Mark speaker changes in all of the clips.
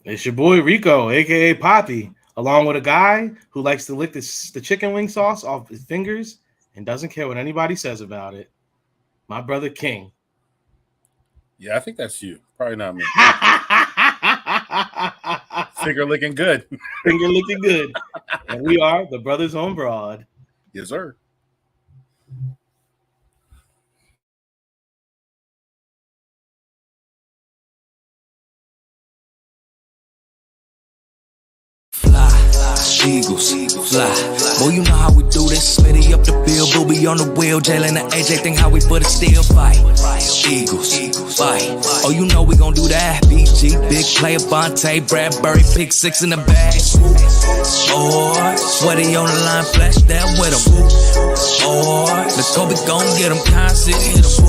Speaker 1: It's your boy Rico, aka Poppy, along with a guy who likes to lick the chicken wing sauce off his fingers and doesn't care what anybody says about it. My brother King.
Speaker 2: Yeah, I think that's you. Probably not me.
Speaker 1: Finger
Speaker 2: Finger looking good.
Speaker 1: licking good. And we are the Brothers on Broad.
Speaker 2: Yes, sir.
Speaker 3: Eagles, fly. Boy, you know how we do this. Smitty up the bill, booby on the wheel. Jalen and AJ think how we put it still fight. Eagles, fight. Oh, you know we gon' do that. BG, big player, Bonte, Bradbury, pick six in the bag. Or, sweaty on the line, flash that with him. Or, the Kobe gon' get him, constant, hit him.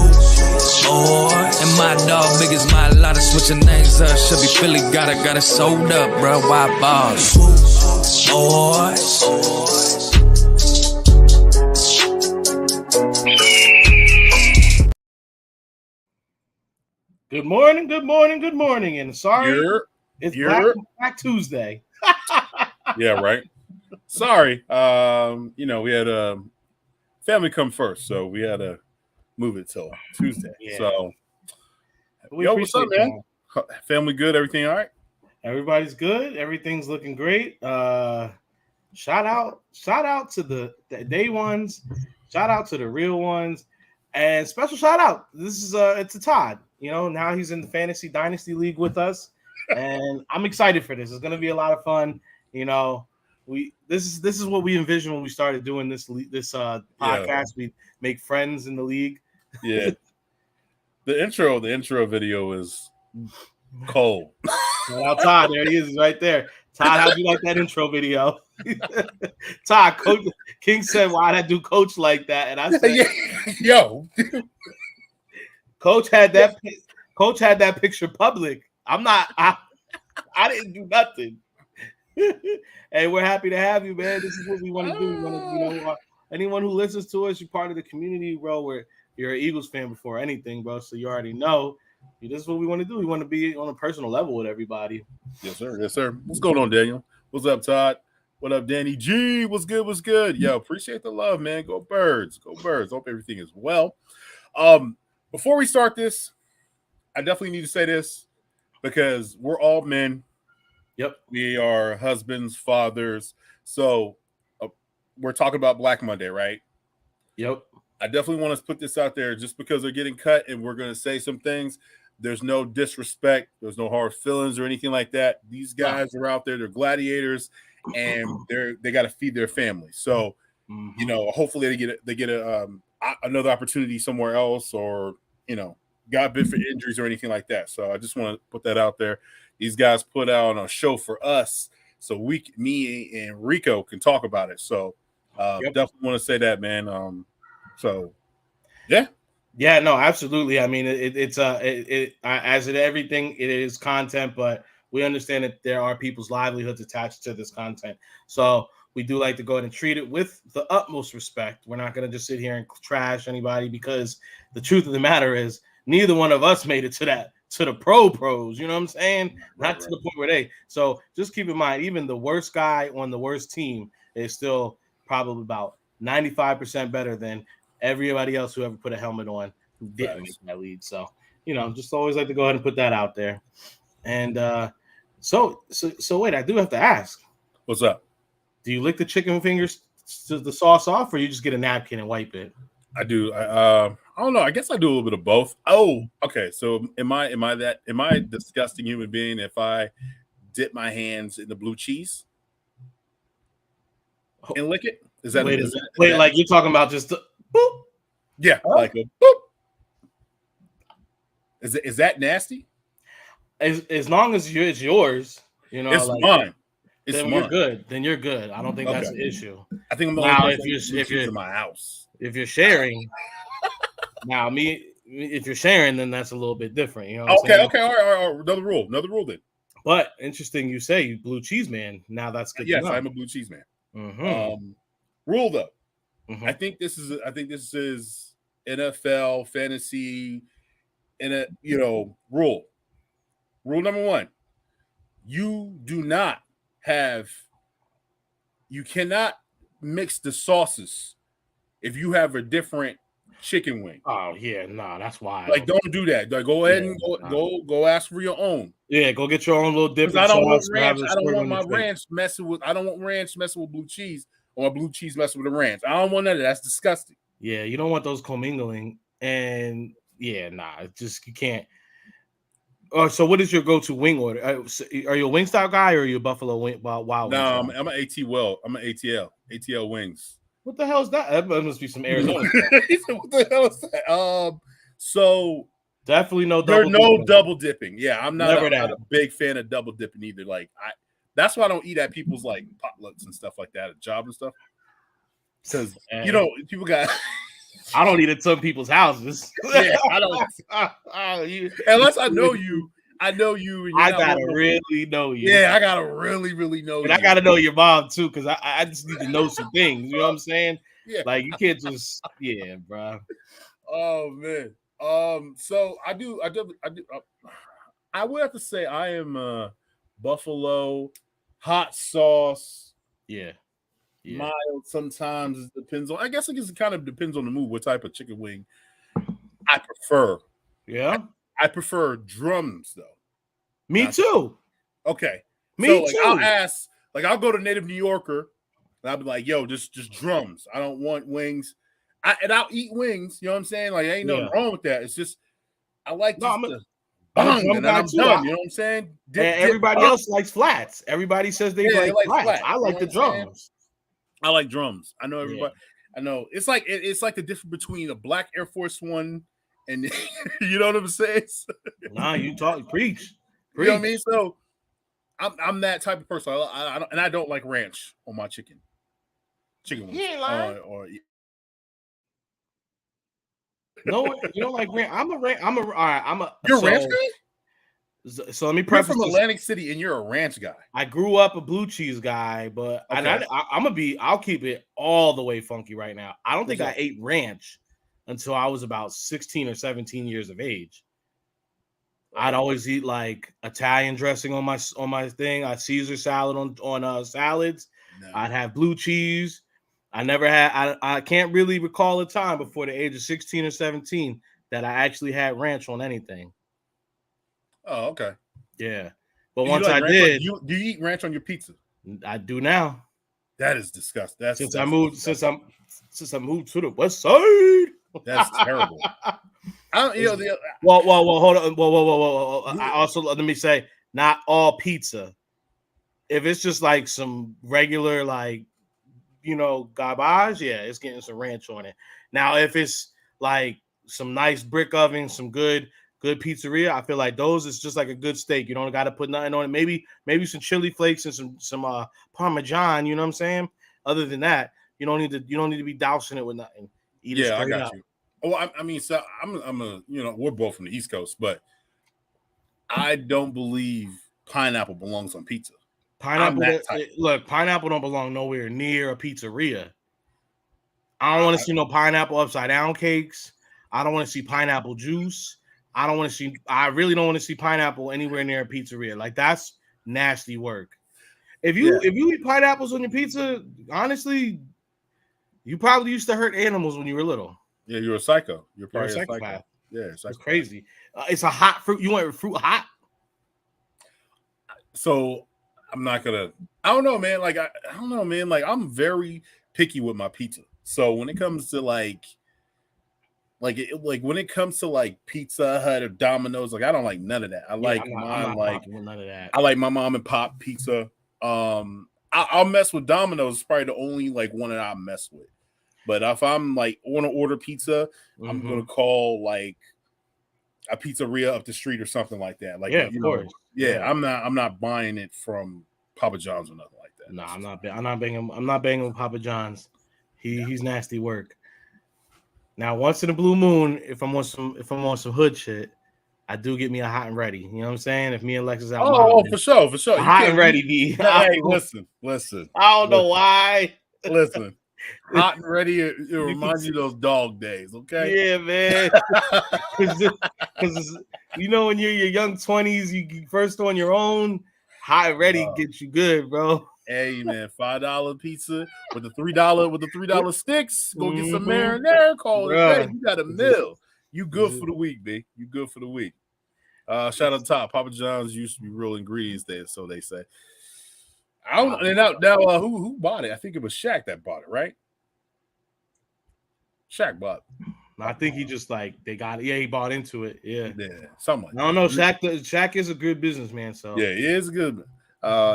Speaker 3: Or, and my dog, big as my lot of switching names up. Should be Philly, got it sold up, bro. Why bars?
Speaker 1: Good morning, good morning, good morning. And sorry, it's Black Tuesday.
Speaker 2: Yeah, right. Sorry. We had family come first, so we had to move it till Tuesday.
Speaker 1: Yeah.
Speaker 2: So,
Speaker 1: We
Speaker 2: what's up,
Speaker 1: appreciate
Speaker 2: man? Family good? Everything all right?
Speaker 1: Everybody's good. Everything's looking great. Shout out to the day ones. Shout out to the real ones, and special shout out. This is it's a Todd. Now he's in the Fantasy Dynasty League with us, and I'm excited for this. It's going to be a lot of fun. This is what we envisioned when we started doing this podcast.
Speaker 2: Yeah.
Speaker 1: We make friends in the league.
Speaker 2: Yeah. The intro video is cold.
Speaker 1: Shout out Todd. There he is. He's right there. Todd, how'd you like that intro video? Todd, Coach King said, "Why'd I do Coach like that?" And I said,
Speaker 2: "Yo,
Speaker 1: Coach had that picture public. I didn't do nothing." Hey, we're happy to have you, man. This is what we want to do. We want to, anyone who listens to us, you're part of the community, bro. You're an Eagles fan before anything, bro. So you already know. This is what we want to do. We want to be on a personal level with everybody.
Speaker 2: Yes, sir. Yes, sir. What's going on, Daniel? What's up, Todd? What up, Danny G? What's good? What's good? Yo, appreciate the love, man. Go Birds. Go Birds. Hope everything is well. Before we start this, I definitely need to say this because we're all men.
Speaker 1: Yep.
Speaker 2: We are husbands, fathers. So we're talking about Black Monday, right?
Speaker 1: Yep.
Speaker 2: I definitely want to put this out there just because they're getting cut and we're going to say some things. There's no disrespect. There's no hard feelings or anything like that. These guys are out there. They're gladiators and they got to feed their families. So, hopefully they get another opportunity somewhere else or, God forbid for injuries or anything like that. So I just want to put that out there. These guys put out a show for us so me and Rico can talk about it. So definitely want to say that, man. So, yeah.
Speaker 1: Yeah, no, absolutely. I mean, it's as in everything, it is content, but we understand that there are people's livelihoods attached to this content. So we do like to go ahead and treat it with the utmost respect. We're not going to just sit here and trash anybody because the truth of the matter is neither one of us made it to the pros. You know what I'm saying? Not to the point where they. So just keep in mind, even the worst guy on the worst team is still probably about 95% better than everybody else who ever put a helmet on who didn't make that lead. So, just always like to go ahead and put that out there. And so wait, I do have to ask.
Speaker 2: What's up?
Speaker 1: Do you lick the chicken fingers to the sauce off, or you just get a napkin and wipe it?
Speaker 2: I do. I don't know. I guess I do a little bit of both. Oh, okay. So am I a disgusting human being if I dip my hands in the blue cheese and lick it? Is that
Speaker 1: like you're talking about just boop?
Speaker 2: Yeah, like a boop. Is that nasty?
Speaker 1: As long as it's yours,
Speaker 2: it's mine. It's
Speaker 1: then
Speaker 2: mine.
Speaker 1: You're good. Then you're good. I don't think that's an issue.
Speaker 2: I think I'm the
Speaker 1: now
Speaker 2: only
Speaker 1: if you're
Speaker 2: in my house.
Speaker 1: If you're sharing, if you're sharing, then that's a little bit different.
Speaker 2: Okay, all right. Another rule then.
Speaker 1: But interesting, you say you blue cheese man. Now that's good.
Speaker 2: Yes, I'm a blue cheese man.
Speaker 1: Mm-hmm.
Speaker 2: Rule though. Mm-hmm. I think this is NFL fantasy in a rule. Rule number 1. you cannot mix the sauces if you have a different chicken wing.
Speaker 1: Oh yeah, nah, that's
Speaker 2: Like,
Speaker 1: wild.
Speaker 2: don't do that. Like, go ahead
Speaker 1: Yeah,
Speaker 2: and
Speaker 1: nah.
Speaker 2: go ask for your own.
Speaker 1: Yeah, go get your own little
Speaker 2: Because
Speaker 1: dipping
Speaker 2: I don't want
Speaker 1: sauce. Have
Speaker 2: ranch.
Speaker 1: it
Speaker 2: I don't
Speaker 1: squirt
Speaker 2: want
Speaker 1: on
Speaker 2: my
Speaker 1: your face.
Speaker 2: ranch messing with. I don't want ranch messing with blue cheese or blue cheese messing with the ranch. I don't want none of that. That's disgusting.
Speaker 1: Yeah, you don't want those commingling. And yeah, nah, it just you can't. So what is your go-to wing order? Are you a Wingstop guy or are you a Buffalo Wild Wings
Speaker 2: No,
Speaker 1: guy?
Speaker 2: I'm an ATL. I'm an ATL wings.
Speaker 1: What the hell is that? That must be some Arizona stuff.
Speaker 2: He said, "What the hell is that?" So
Speaker 1: Definitely no
Speaker 2: there's
Speaker 1: double
Speaker 2: no
Speaker 1: dipping.
Speaker 2: double dipping. Yeah, I'm not
Speaker 1: Never
Speaker 2: a
Speaker 1: that.
Speaker 2: big fan of double dipping either. Like that's why I don't eat at people's like potlucks and stuff like that at job and stuff. Because people got.
Speaker 1: I don't eat at some people's houses.
Speaker 2: Yeah, I don't. Unless I know you. I know you. And
Speaker 1: I gotta really know you.
Speaker 2: Yeah, I gotta really, really know
Speaker 1: and
Speaker 2: you.
Speaker 1: I gotta know your mom too, because I just need to know some things. You know what I'm saying?
Speaker 2: Yeah.
Speaker 1: Like you can't just bro.
Speaker 2: Oh man. So I would have to say I am a buffalo hot sauce.
Speaker 1: Yeah.
Speaker 2: Mild sometimes. It depends on. I guess it kind of depends on the mood. What type of chicken wing I prefer?
Speaker 1: Yeah.
Speaker 2: I prefer drums though.
Speaker 1: Me too.
Speaker 2: Okay.
Speaker 1: Me
Speaker 2: so,
Speaker 1: too.
Speaker 2: I'll go to Native New Yorker and I'll be like, yo, just drums. I don't want wings. I'll eat wings. You know what I'm saying? Like, ain't nothing wrong with that. It's just I like
Speaker 1: I'm a
Speaker 2: bang, and then I'm
Speaker 1: too.
Speaker 2: done. You know what I'm saying?
Speaker 1: Everybody else likes flats. Everybody says they like flats. I like the drums.
Speaker 2: I like drums. I know everybody. Yeah. I know it's like the difference between a black Air Force One and you know what I'm saying.
Speaker 1: Nah, you preach.
Speaker 2: You know what I mean? So I'm that type of person. I don't like ranch on my chicken wings.
Speaker 1: No, you don't like ranch.
Speaker 2: You're a ranch guy?
Speaker 1: So let me preface.
Speaker 2: You're from Atlantic City and you're a ranch guy.
Speaker 1: I grew up a blue cheese guy, but I'll keep it all the way funky right now. I don't think I ate ranch until I was about 16 or 17 years of age. I'd always eat like Italian dressing on my thing. I'd Caesar salad on salads. No. I'd have blue cheese. I never had. I can't really recall a time before the age of 16 or 17 that I actually had ranch on anything.
Speaker 2: Oh, okay.
Speaker 1: Yeah, but once I did,
Speaker 2: do you eat ranch on your pizza?
Speaker 1: I do now.
Speaker 2: That is disgusting.
Speaker 1: Since I moved to the west side.
Speaker 2: That's terrible.
Speaker 1: Well, hold on. Whoa. I also let me say, not all pizza. If it's just like some regular, like garbage, it's getting some ranch on it. Now, if it's like some nice brick oven, some good pizzeria, I feel like those is just like a good steak. You don't got to put nothing on it. Maybe some chili flakes and some Parmesan. You know what I'm saying? Other than that, you don't need to be dousing it with nothing.
Speaker 2: Eat it I got you. Oh, I mean, so we're both from the East Coast, but I don't believe pineapple belongs on pizza.
Speaker 1: Pineapple don't belong nowhere near a pizzeria. I don't want to see no pineapple upside down cakes. I don't want to see pineapple juice. I really don't want to see pineapple anywhere near a pizzeria. Like that's nasty work. If you eat pineapples on your pizza, honestly, you probably used to hurt animals when you were little.
Speaker 2: Yeah, you're a psycho. You're probably a psycho. Yeah,
Speaker 1: it's crazy. It's a hot fruit. You want fruit hot?
Speaker 2: So I'm not gonna. I don't know, man. Like I don't know, man. Like I'm very picky with my pizza. So when it comes to like when it comes to like Pizza Hut or Domino's, like I don't like none of that. I like mine. Like
Speaker 1: none of that.
Speaker 2: I like my mom and pop pizza. I'll mess with Domino's. It's probably the only like one that I mess with. But if I'm like want to order pizza, I'm gonna call like a pizzeria up the street or something like that. Like
Speaker 1: of course.
Speaker 2: I'm not buying it from Papa John's or nothing like that.
Speaker 1: No, I'm not banging with Papa John's. He's nasty work. Now, once in a blue moon, if I'm on some hood shit, I do get me a hot and ready. You know what I'm saying? If me and Lex is out,
Speaker 2: for sure.
Speaker 1: Hot and ready, be.
Speaker 2: Hey, listen.
Speaker 1: I don't know why.
Speaker 2: Listen. Hot and ready, it reminds you of those dog days, okay?
Speaker 1: Yeah, man. Because when you're your young 20s, you first on your own, High ready gets you good, bro.
Speaker 2: Hey man, $5 pizza with the $3 sticks. Go get some
Speaker 1: Mm-hmm.
Speaker 2: marinara. Call it a day.
Speaker 1: Bruh.
Speaker 2: You got a meal. You good for the week, B. You good for the week. Shout out top. Papa John's used to be real ingredients there, so they say. I don't. And now who bought it? I think it was Shaq that bought it, right? Shaq bought it.
Speaker 1: I think he just like they got it. Yeah, he bought into it. Yeah,
Speaker 2: something like
Speaker 1: I don't know. Shaq is a good businessman. So
Speaker 2: yeah, he is good.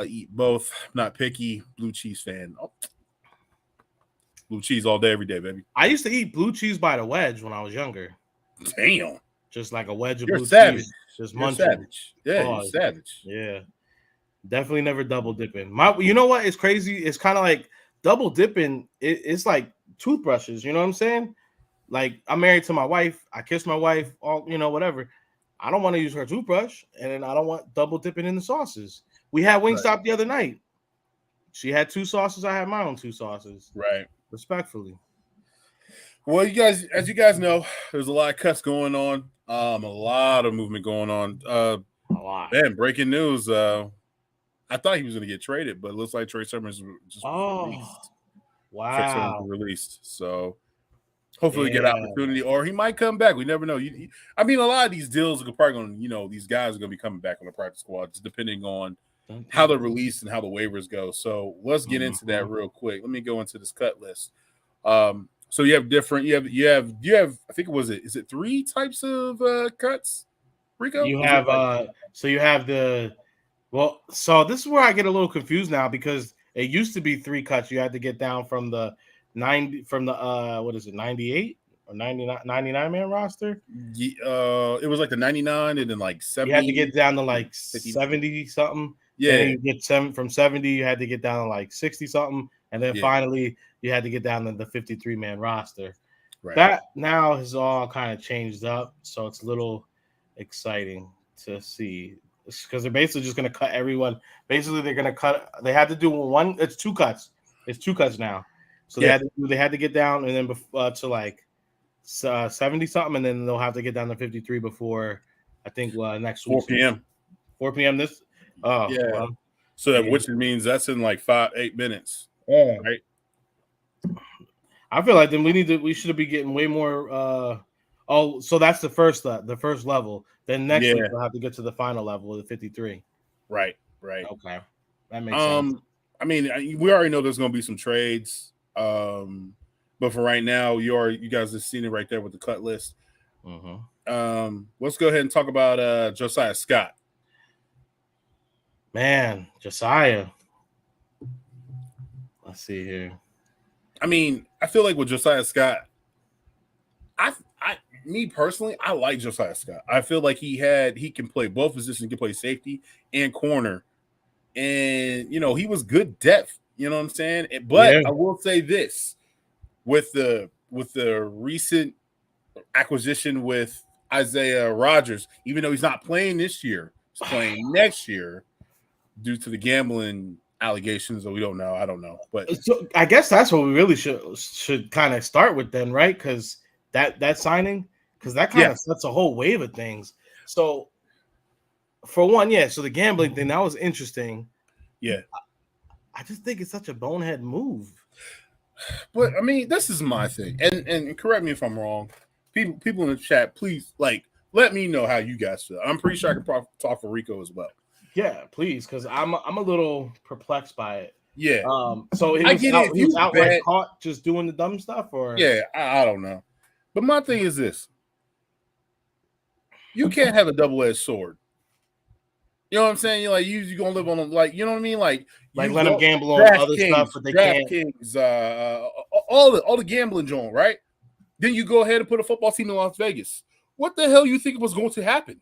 Speaker 2: Eat both. Not picky. Blue cheese fan. Oh. Blue cheese all day, every day, baby.
Speaker 1: I used to eat blue cheese by the wedge when I was younger.
Speaker 2: Damn,
Speaker 1: just like a wedge of
Speaker 2: you're
Speaker 1: blue
Speaker 2: savage.
Speaker 1: cheese. Just
Speaker 2: you're
Speaker 1: munching.
Speaker 2: Savage. Yeah, you're savage.
Speaker 1: Yeah, definitely never double dipping. You know what is crazy? It's kind of like double dipping. It's like toothbrushes. You know what I'm saying? Like I'm married to my wife. I kiss my wife. All whatever. I don't want to use her toothbrush, and then I don't want double dipping in the sauces. We had Wingstop the other night. She had 2 sauces. I had my own 2 sauces.
Speaker 2: Right.
Speaker 1: Respectfully.
Speaker 2: Well, as you guys know, there's a lot of cuts going on. A lot of movement going on.
Speaker 1: A lot.
Speaker 2: Man, breaking news. I thought he was going to get traded, but it looks like Trey Summers just released.
Speaker 1: Wow.
Speaker 2: Released. So hopefully get an opportunity, or he might come back. We never know. I mean, a lot of these deals are probably going to, these guys are going to be coming back on the practice squad, just depending on how they're released and how the waivers go. So let's get into that real quick. Let me go into this cut list. So you have different. You have. I think is it 3 types of cuts? Rico,
Speaker 1: you have so you have the. Well, so this is where I get a little confused now because it used to be 3 cuts. You had to get down from the 90 from the 98 or 99 man roster.
Speaker 2: It was like the 99 and then like 70.
Speaker 1: You had to get down to like 70 something.
Speaker 2: Yeah,
Speaker 1: and you get from 70. You had to get down to like 60 something, and then finally you had to get down to the 53 man roster. Right. That now has all kind of changed up, so it's a little exciting to see because they're basically just going to cut everyone. Basically, they're going to cut. They had to do one. It's 2 cuts. It's 2 cuts now. So they had to get down and then to like 70 something, and then they'll have to get down to 53 before I think next week
Speaker 2: 4 p.m.
Speaker 1: 4 p.m. This. Oh
Speaker 2: yeah. Well, so that which means that's in like 8 minutes.
Speaker 1: Yeah.
Speaker 2: Right.
Speaker 1: I feel like then we should be getting way more. So that's the first level. Then next week we'll have to get to the final level of the 53.
Speaker 2: Right.
Speaker 1: Okay, that makes sense.
Speaker 2: I mean, we already know there's going to be some trades. But for right now, you guys have seen it right there with the cut list.
Speaker 1: Mm-hmm.
Speaker 2: Let's go ahead and talk about Josiah Scott.
Speaker 1: Man, Josiah. Let's see here.
Speaker 2: I mean, I feel like with Josiah Scott, me personally, I like Josiah Scott. I feel like he can play both positions. He can play safety and corner, and he was good depth. You know what I'm saying? But I will say this: with the recent acquisition with Isaiah Rodgers, even though he's not playing this year, he's playing next year due to the gambling allegations that we don't know. I don't know, but
Speaker 1: so I guess that's what we really should kind of start with then, right? Because that signing, because that kind of sets a whole wave of things. So for one, so the gambling thing that was interesting.
Speaker 2: Yeah,
Speaker 1: I just think it's such a bonehead move.
Speaker 2: But I mean, this is my thing, and correct me if I'm wrong. People in the chat, please let me know how you guys feel. I'm pretty sure I can talk for Rico as well.
Speaker 1: Yeah, please, because I'm a little perplexed by it.
Speaker 2: Yeah.
Speaker 1: So he was outright caught just doing the dumb stuff, or
Speaker 2: I don't know. But my thing is this: you can't have a double-edged sword. You know what I'm saying? You're gonna live on you know what I mean? Like
Speaker 1: let them gamble on other stuff, but they can't.
Speaker 2: Kings, all the gambling joint, right? Then you go ahead and put a football team in Las Vegas. What the hell you think was going to happen?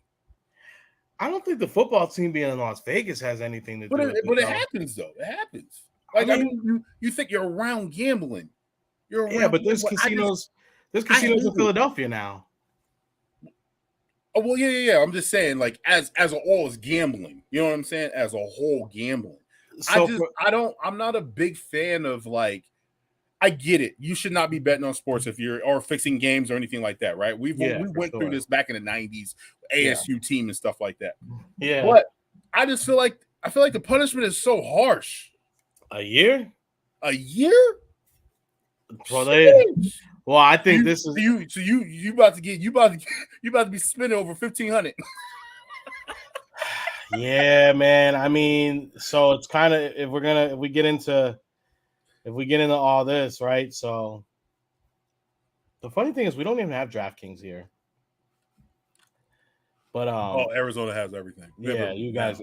Speaker 1: I don't think the football team being in Las Vegas has anything to do with it.
Speaker 2: But it happens, though. It happens. I mean you think you're around gambling. You're around
Speaker 1: but there's casinos. There's casinos in Philadelphia now.
Speaker 2: Oh, well, yeah. I'm just saying, like, as a whole, it's gambling. You know what I'm saying? As a whole, gambling. So I'm not a big fan of, like, I get it. You should not be betting on sports or fixing games or anything like that, right? We went through this back in the 90s, ASU team and stuff like that.
Speaker 1: Yeah.
Speaker 2: But I just feel like I feel like the punishment is so harsh.
Speaker 1: A year?
Speaker 2: A year?
Speaker 1: Well, I think this is
Speaker 2: you about to be spending over 1,500.
Speaker 1: Yeah, man. I mean, so it's kind of if we get into all this, right? So the funny thing is we don't even have DraftKings here. But
Speaker 2: Arizona has everything.
Speaker 1: Yeah, you guys.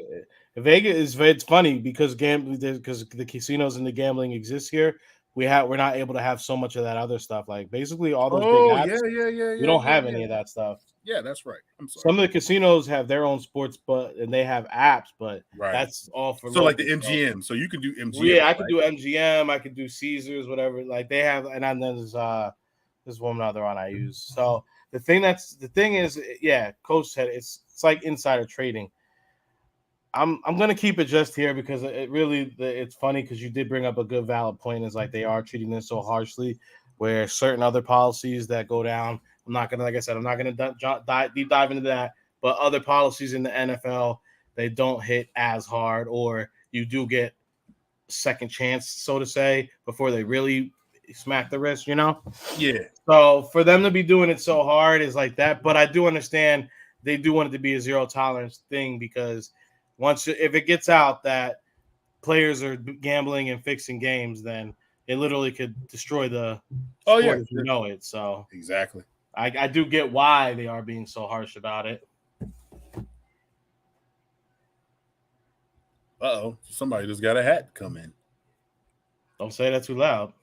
Speaker 1: Vegas it's funny because the casinos and the gambling exist here. We're not able to have so much of that other stuff. Like basically all those big apps.
Speaker 2: Yeah.
Speaker 1: We don't have any of that stuff.
Speaker 2: Yeah, that's right. I'm sorry.
Speaker 1: Some of the casinos have their own sports, and they have apps, but that's all for.
Speaker 2: So like the MGM, so you can do MGM.
Speaker 1: Yeah, I could do MGM. I could do Caesars, whatever. Like they have, and then there's one other one I use. So the thing is, yeah, Coach said it's like insider trading. I'm gonna keep it just here because it's funny because you did bring up a good valid point. Is like they are treating this so harshly, where certain other policies that go down. I'm not gonna deep dive into that, but other policies in the NFL they don't hit as hard, or you do get second chance, so to say, before they really smack the wrist.
Speaker 2: Yeah.
Speaker 1: So for them to be doing it so hard is like that, but I do understand they do want it to be a zero tolerance thing because if it gets out that players are gambling and fixing games, then it literally could destroy the sport if you know it. So
Speaker 2: exactly.
Speaker 1: I do get why they are being so harsh about it.
Speaker 2: Uh-oh. Somebody just got a hat come in.
Speaker 1: Don't say that too loud.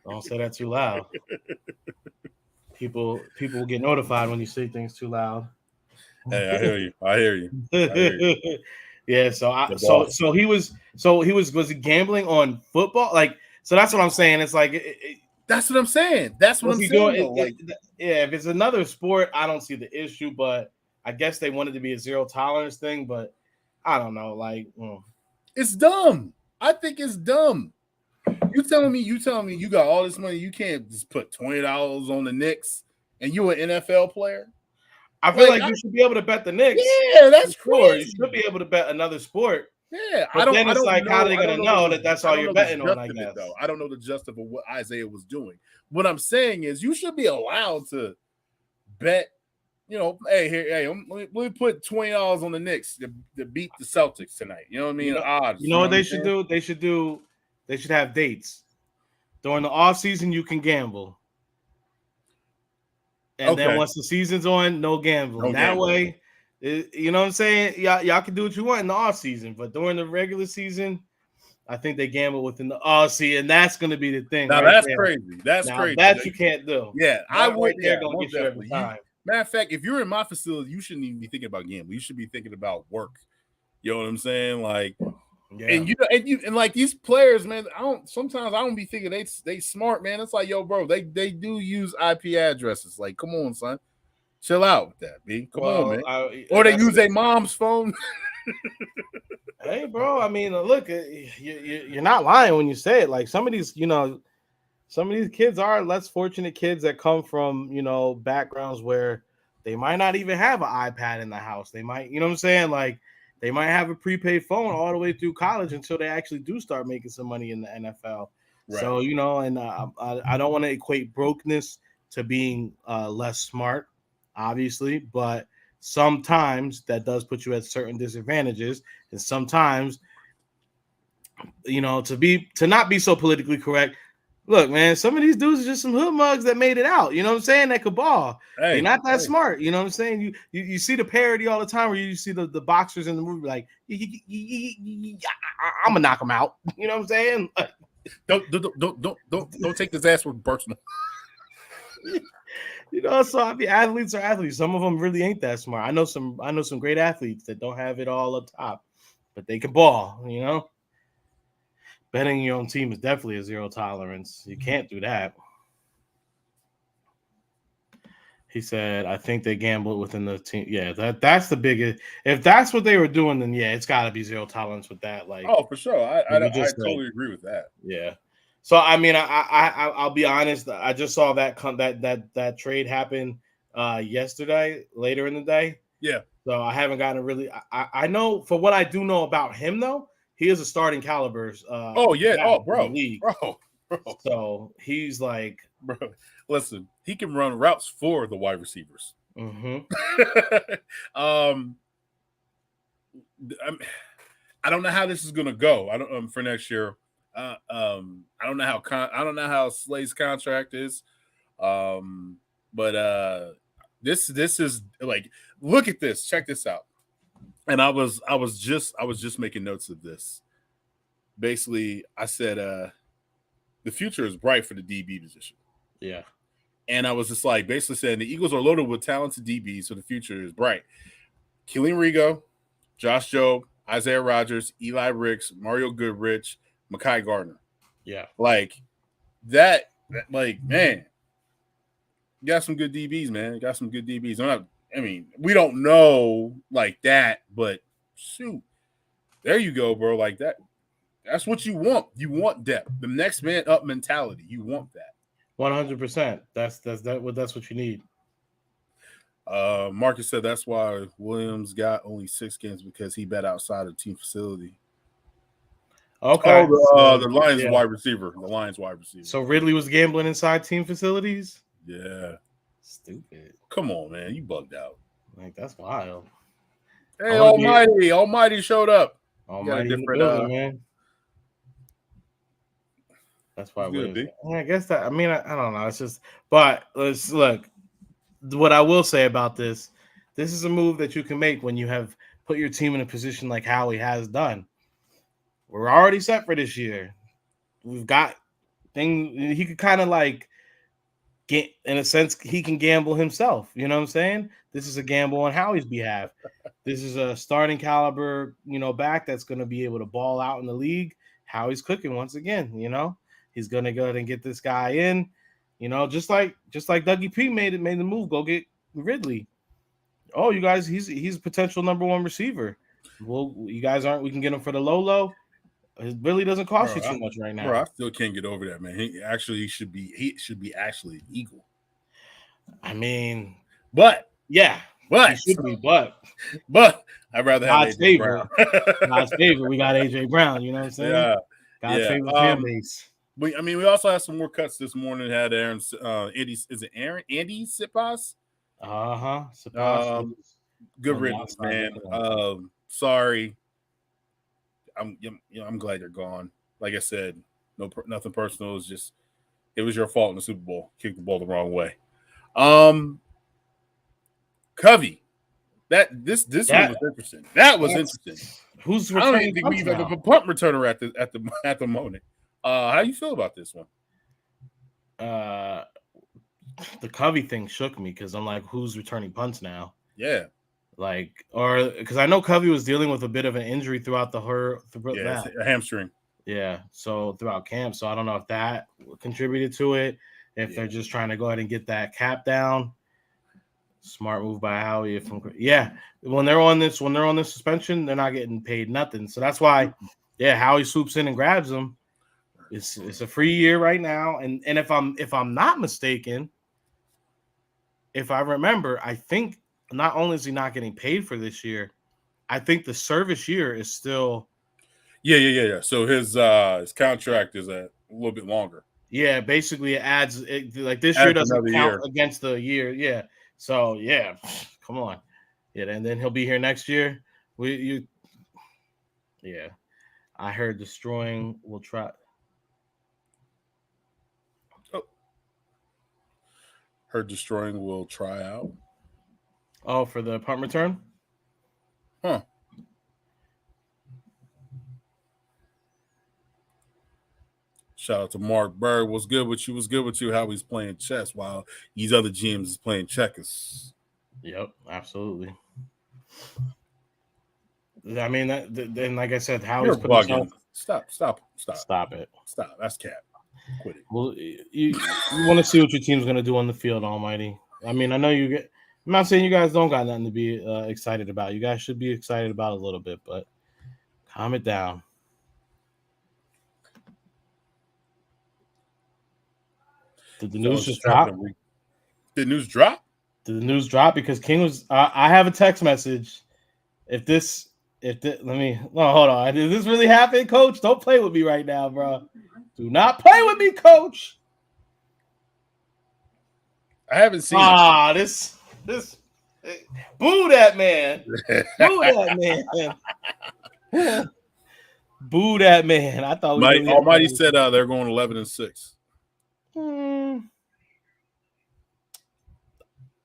Speaker 1: Don't say that too loud. People will get notified when you say things too loud.
Speaker 2: Hey, I hear you.
Speaker 1: Yeah, so he was he gambling on football? Like, so that's what I'm saying. It's like
Speaker 2: that's what I'm saying. That's what I'm saying.
Speaker 1: If it's another sport, I don't see the issue, but I guess they wanted to be a zero tolerance thing, but I don't know. Like,
Speaker 2: it's dumb. I think it's dumb. You telling me you got all this money, you can't just put $20 on the Knicks and you an NFL player?
Speaker 1: I feel like you should be able to bet the Knicks.
Speaker 2: Yeah, that's crazy.
Speaker 1: You should be able to bet another sport.
Speaker 2: Yeah,
Speaker 1: but then it's like, how are they going to know that that's all you're betting on? I guess.
Speaker 2: I don't know the gist of what Isaiah was doing. What I'm saying is, you should be allowed to bet. Hey, let me put $20 on the Knicks to beat the Celtics tonight. You know what I mean? Odds.
Speaker 1: You know what they should do? They should have dates during the off season. You can gamble. And then once the season's on, no gambling. That way, you know what I'm saying? Y'all can do what you want in the off season, but during the regular season, I think they gamble within the and that's going to be the thing.
Speaker 2: Now that's crazy. That's crazy.
Speaker 1: That you can't do.
Speaker 2: Yeah, I would. Yeah,
Speaker 1: going to get you every time.
Speaker 2: Matter of fact, if you're in my facility, you shouldn't even be thinking about gambling. You should be thinking about work. You know what I'm saying? Like, and like these players, man. Sometimes I don't be thinking they smart, man. It's like, yo, bro, they do use IP addresses. Like, come on, son, chill out with that, B. Come on, man. Or they use their mom's phone.
Speaker 1: Hey, bro. I mean, look, you're not lying when you say it. Like some of these kids are less fortunate kids that come from backgrounds where they might not even have an iPad in the house. They might, you know what I'm saying, like. They might have a prepaid phone all the way through college until they actually do start making some money in the NFL. Right. So, and I don't want to equate brokenness to being less smart, obviously, but sometimes that does put you at certain disadvantages. And sometimes, to not be so politically correct, look, man, some of these dudes are just some hood mugs that made it out. You know what I'm saying? That could ball. They're not that smart. You know what I'm saying? You see the parody all the time where you see the boxers in the movie like, I'm gonna knock them out. You know what I'm saying?
Speaker 2: Don't take this ass with personal.
Speaker 1: So I mean, athletes are athletes. Some of them really ain't that smart. I know some great athletes that don't have it all up top, but they can ball. Betting your own team is definitely a zero tolerance. You can't do that. He said, I think they gambled within the team. Yeah, that's the biggest. If that's what they were doing, then yeah, it's got to be zero tolerance with that. Like,
Speaker 2: oh, for sure. I totally agree with that.
Speaker 1: Yeah. So I mean, I'll be honest. I just saw that trade happen yesterday, later in the day.
Speaker 2: Yeah.
Speaker 1: So I haven't gotten a really. I know for what I do know about him though, he is a starting caliber's.
Speaker 2: Oh yeah.
Speaker 1: Back
Speaker 2: Oh,
Speaker 1: in the
Speaker 2: bro,
Speaker 1: league.
Speaker 2: bro.
Speaker 1: So he's like,
Speaker 2: Bro, listen, he can run routes for the wide receivers.
Speaker 1: mm-hmm.
Speaker 2: um, I don't know how this is gonna go. I don't for next year. I don't know how I don't know how Slay's contract is. But this is like, look at this. Check this out. And I was just making notes of this. Basically, I said the future is bright for the DB position.
Speaker 1: Yeah.
Speaker 2: And I was just like basically saying the Eagles are loaded with talented DBs, so the future is bright. Keelan Rigo, Josh Jobe, Isaiah Rodgers, Eli Ricks, Mario Goodrich, Mekhi Gardner.
Speaker 1: Yeah.
Speaker 2: Like that, like, man, you got some good DBs, man. You got some good DBs. I mean, we don't know like that, but shoot, there you go, bro. Like that. That's what you want. You want depth. The next man up mentality. You want that.
Speaker 1: 100%. That's what you need.
Speaker 2: Marcus said that's why Williams got only 6 games because he bet outside of team facility.
Speaker 1: Okay.
Speaker 2: Oh, the Lions wide receiver. The Lions wide receiver.
Speaker 1: So Ridley was gambling inside team facilities?
Speaker 2: Yeah.
Speaker 1: Stupid.
Speaker 2: Come on, man. You bugged out.
Speaker 1: Like, that's wild.
Speaker 2: Hey, Almighty showed up.
Speaker 1: Almighty in the building, man. That's why I guess that, I mean, I don't know. It's just, but let's look. What I will say about this is a move that you can make when you have put your team in a position like Howie has done. We're already set for this year. We've got things he could kind of like get, in a sense, he can gamble himself. You know what I'm saying? This is a gamble on Howie's behalf. This is a starting caliber, back that's going to be able to ball out in the league. Howie's cooking once again, He's going to go ahead and get this guy in, just like Dougie P made the move. Go get Ridley. Oh, you guys, he's a potential number 1 receiver. Well, you guys aren't. We can get him for the low. It really doesn't cost you too much right now.
Speaker 2: Bro, I still can't get over that, man. He should be actually an Eagle.
Speaker 1: I mean,
Speaker 2: but
Speaker 1: he should be, but
Speaker 2: I'd rather have AJ Brown.
Speaker 1: God's favor. We got AJ Brown. You know what I'm saying?
Speaker 2: Yeah.
Speaker 1: God's favorite fan base.
Speaker 2: We also had some more cuts this morning. Had Aaron, Andy, is it Aaron? Andy Sipas? Good riddance, man. Sorry. I'm glad you're gone. Like I said, nothing personal. It was your fault in the Super Bowl. Kicked the ball the wrong way. Covey. This one was interesting. That was interesting.
Speaker 1: Who's
Speaker 2: I don't even think we have a punt returner at the moment. How you feel about this one?
Speaker 1: The Covey thing shook me because I'm like, who's returning punts now?
Speaker 2: Yeah.
Speaker 1: Because I know Covey was dealing with a bit of an injury throughout a
Speaker 2: hamstring.
Speaker 1: Yeah, so throughout camp. So I don't know if that contributed to it. If they're just trying to go ahead and get that cap down. Smart move by Howie. When they're on this suspension, they're not getting paid nothing. So that's why, Howie swoops in and grabs them. It's a free year right now, and if I'm not mistaken, if I remember, I think not only is he not getting paid for this year, I think the service year is still.
Speaker 2: Yeah. So his contract is a little bit longer.
Speaker 1: Yeah, basically it adds like this year doesn't count against the year. Yeah. So come on. Yeah, and then he'll be here next year. I heard destroying will try.
Speaker 2: Heard destroying will try out.
Speaker 1: Oh, for the punt return?
Speaker 2: Huh. Shout out to Mark Berg. What's good with you? What's good with you? How he's playing chess while these other GMs is playing checkers.
Speaker 1: Yep, absolutely. I mean, then like I said, how he's putting himself.
Speaker 2: Stop it. Stop. That's cap. Quit it.
Speaker 1: Well, you want to see what your team's going to do on the field, Almighty. I mean, I know you get. I'm not saying you guys don't got nothing to be excited about. You guys should be excited about a little bit, but calm it down. Did the news just drop?
Speaker 2: Did news drop?
Speaker 1: Did the news drop? Because King was. I have a text message. Let me. Oh, hold on. Did this really happen, Coach? Don't play with me right now, bro. Do not play with me, Coach.
Speaker 2: I haven't seen
Speaker 1: this. Boo that man. Boo that man. Boo that man. I thought we
Speaker 2: Mike
Speaker 1: really
Speaker 2: Almighty said they're going 11-6.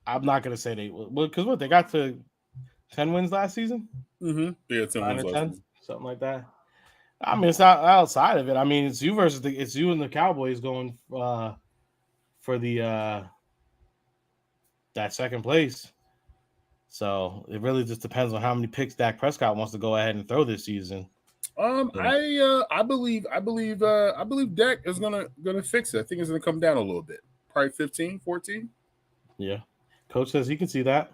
Speaker 1: I'm not gonna say they will, because what they got to 10 wins last season.
Speaker 2: Mm-hmm. Yeah, 10
Speaker 1: 9
Speaker 2: wins
Speaker 1: or
Speaker 2: last
Speaker 1: 10,
Speaker 2: season.
Speaker 1: something like that. I mean, it's not outside of it. I mean, it's you and the Cowboys going for the that second place. So it really just depends on how many picks Dak Prescott wants to go ahead and throw this season.
Speaker 2: I believe Dak is gonna fix it. I think it's gonna come down a little bit. Probably 15, 14.
Speaker 1: Yeah. Coach says he can see that.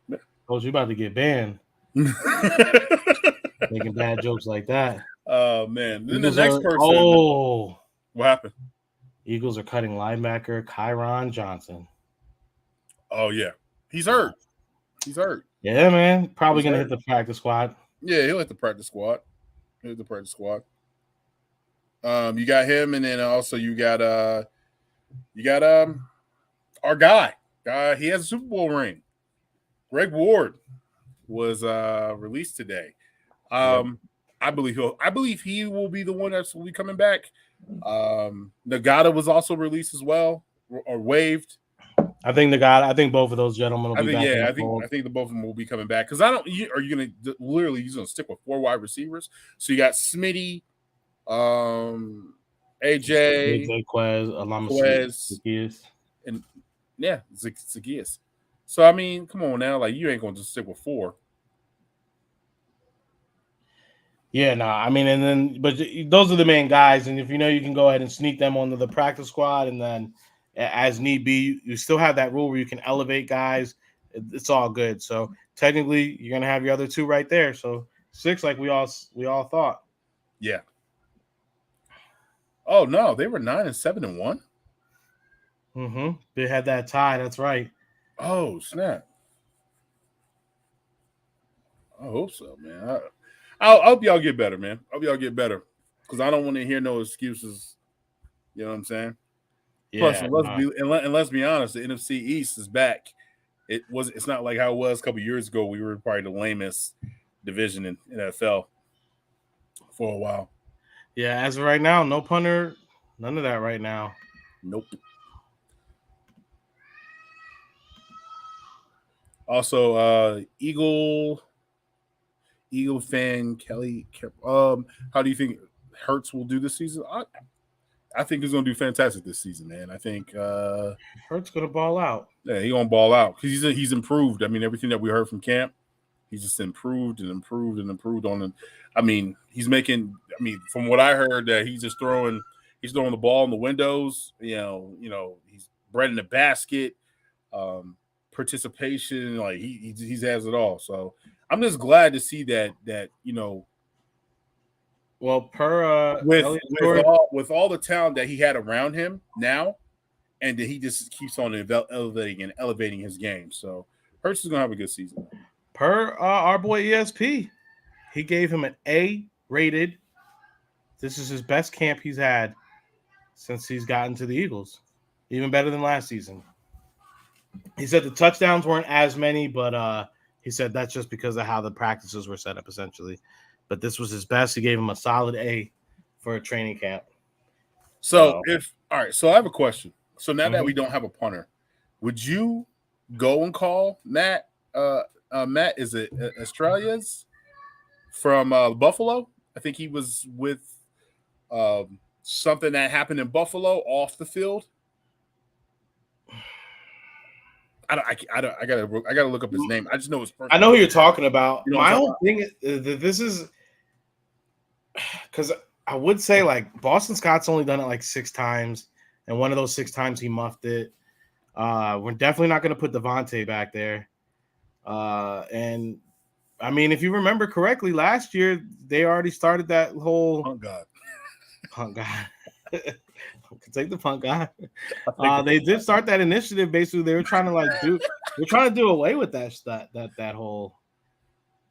Speaker 2: Yeah.
Speaker 1: Coach, you about to get banned. Making bad jokes like that.
Speaker 2: Oh man. Then
Speaker 1: Eagles
Speaker 2: the next person. What happened?
Speaker 1: Eagles are cutting linebacker Kyron Johnson.
Speaker 2: Oh yeah. He's hurt.
Speaker 1: Yeah, man. Probably gonna hit the practice squad.
Speaker 2: Yeah, he'll hit the practice squad. You got him, and then also you got our guy. He has a Super Bowl ring. Greg Ward was released today. I believe he will be the one that's will be coming back. Nagata was also released as well or waived.
Speaker 1: I think both of those gentlemen will be back.
Speaker 2: I think the both of them will be coming back because are you gonna stick with 4 wide receivers? So you got Smitty, AJ,
Speaker 1: Quez,
Speaker 2: and Zacchaeus. So I mean, come on now, like you ain't gonna just stick with 4.
Speaker 1: Yeah, no, I mean, but those are the main guys, and if you know you can go ahead and sneak them onto the practice squad, and then as need be, you still have that rule where you can elevate guys. It's all good. So technically, you're gonna have your other 2 right there. So 6, like we all thought.
Speaker 2: Yeah. Oh no, they were 9 and 7 and 1.
Speaker 1: Mm-hmm. They had that tie. That's right.
Speaker 2: Oh snap! I hope so, man. I hope y'all get better, man. I hope y'all get better because I don't want to hear no excuses. You know what I'm saying?
Speaker 1: Yeah.
Speaker 2: Plus, let's be honest, the NFC East is back. It's not like how it was a couple years ago. We were probably the lamest division in NFL for a while.
Speaker 1: Yeah, as of right now, no punter, none of that right now.
Speaker 2: Nope. Also, Eagle fan Kelly. How do you think Hurts will do this season? I think he's going to do fantastic this season, man. I think
Speaker 1: Hurts going to ball out.
Speaker 2: Yeah, he's going to ball out because he's improved. I mean, everything that we heard from camp, he's just improved on it. I mean, he's making. I mean, from what I heard, that he's throwing the ball in the windows. You know, he's bread in the basket. Participation, like he has it all. So I'm just glad to see that
Speaker 1: well,
Speaker 2: with all the talent that he had around him now, and that he just keeps on elevating his game. So Hurts is gonna have a good season.
Speaker 1: Per our boy ESP, he gave him an A rated. This is his best camp he's had since he's gotten to the Eagles, even better than last season. He said the touchdowns weren't as many, but he said that's just because of how the practices were set up, essentially. But this was his best. He gave him a solid A for a training camp.
Speaker 2: So so I have a question. So now that we don't have a punter, would you go and call Matt? Matt, is it Australia's from Buffalo? I think he was with something that happened in Buffalo off the field. I gotta look up his name. I just know his first.
Speaker 1: I know who you're talking about. My whole thing is this is because I would say like Boston Scott's only done it like 6 times, and one of those 6 times he muffed it. We're definitely not going to put Devontae back there. And I mean, if you remember correctly, last year they already started that whole
Speaker 2: oh god.
Speaker 1: Take the punt guy. They did start that initiative. Basically, they were trying to do away with that whole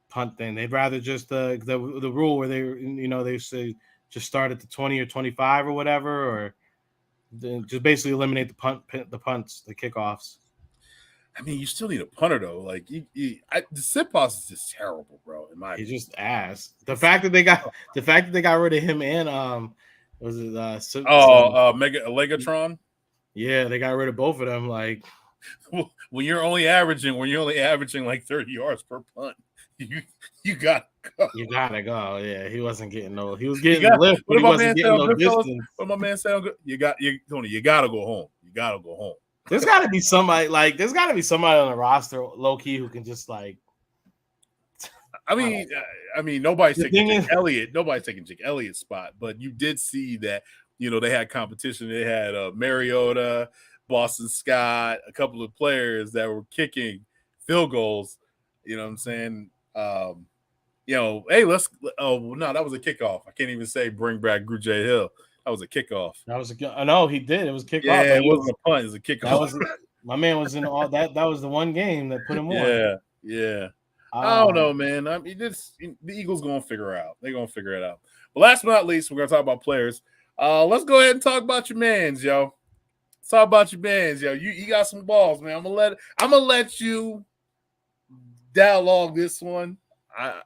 Speaker 1: punt thing. They'd rather just the rule where they say just start at the 20 or 25 or whatever, or just basically eliminate the punts, the kickoffs.
Speaker 2: I mean, you still need a punter though. Like the sit pass is just terrible, bro. In my
Speaker 1: He's
Speaker 2: opinion.
Speaker 1: just ass. The fact that they got rid of him and was it
Speaker 2: Legatron.
Speaker 1: Yeah, they got rid of both of them. Like
Speaker 2: when you're only averaging like 30 yards per punt, you got go.
Speaker 1: You gotta go. Yeah, he wasn't getting no. He was getting lift, but
Speaker 2: what
Speaker 1: he
Speaker 2: my
Speaker 1: wasn't
Speaker 2: man
Speaker 1: getting
Speaker 2: said
Speaker 1: no
Speaker 2: good, fellas?
Speaker 1: distance.
Speaker 2: What my man said? Tony, you gotta go home. You gotta go home.
Speaker 1: There's got to be somebody on the roster, low key, who can just like.
Speaker 2: I mean, nobody's taking Jake Elliott. Nobody's taking Jake Elliott's spot, but you did see that. They had competition. They had Mariota, Boston Scott, a couple of players that were kicking field goals. You know what I'm saying? Hey, let's. Oh no, that was a kickoff. I can't even say bring back Grugier Hill. That was a kickoff.
Speaker 1: That was I know he did. It was a kickoff.
Speaker 2: Yeah, it wasn't a punt. It was a kickoff.
Speaker 1: That was my man was in all that. That was the one game that put him on.
Speaker 2: Yeah. I don't know, man. I mean, the Eagles gonna figure it out. They're gonna figure it out. But last but not least, we're gonna talk about players. Let's go ahead and talk about your mans, yo. Let's talk about your mans, yo. You got some balls, man. I'm gonna let you dialogue this one. I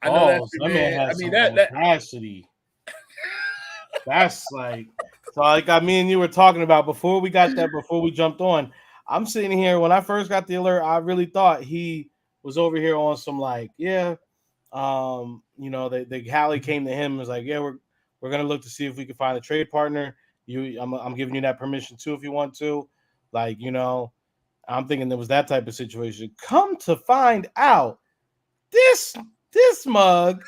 Speaker 2: know that's your man. I mean that
Speaker 1: capacity. That's like so. Like me and you were talking about before we jumped on. I'm sitting here when I first got the alert. I really thought he was over here on some like, Hallie came to him and was like, yeah, we're gonna look to see if we can find a trade partner. I'm giving you that permission too if you want to. Like, I'm thinking there was that type of situation. Come to find out, this mug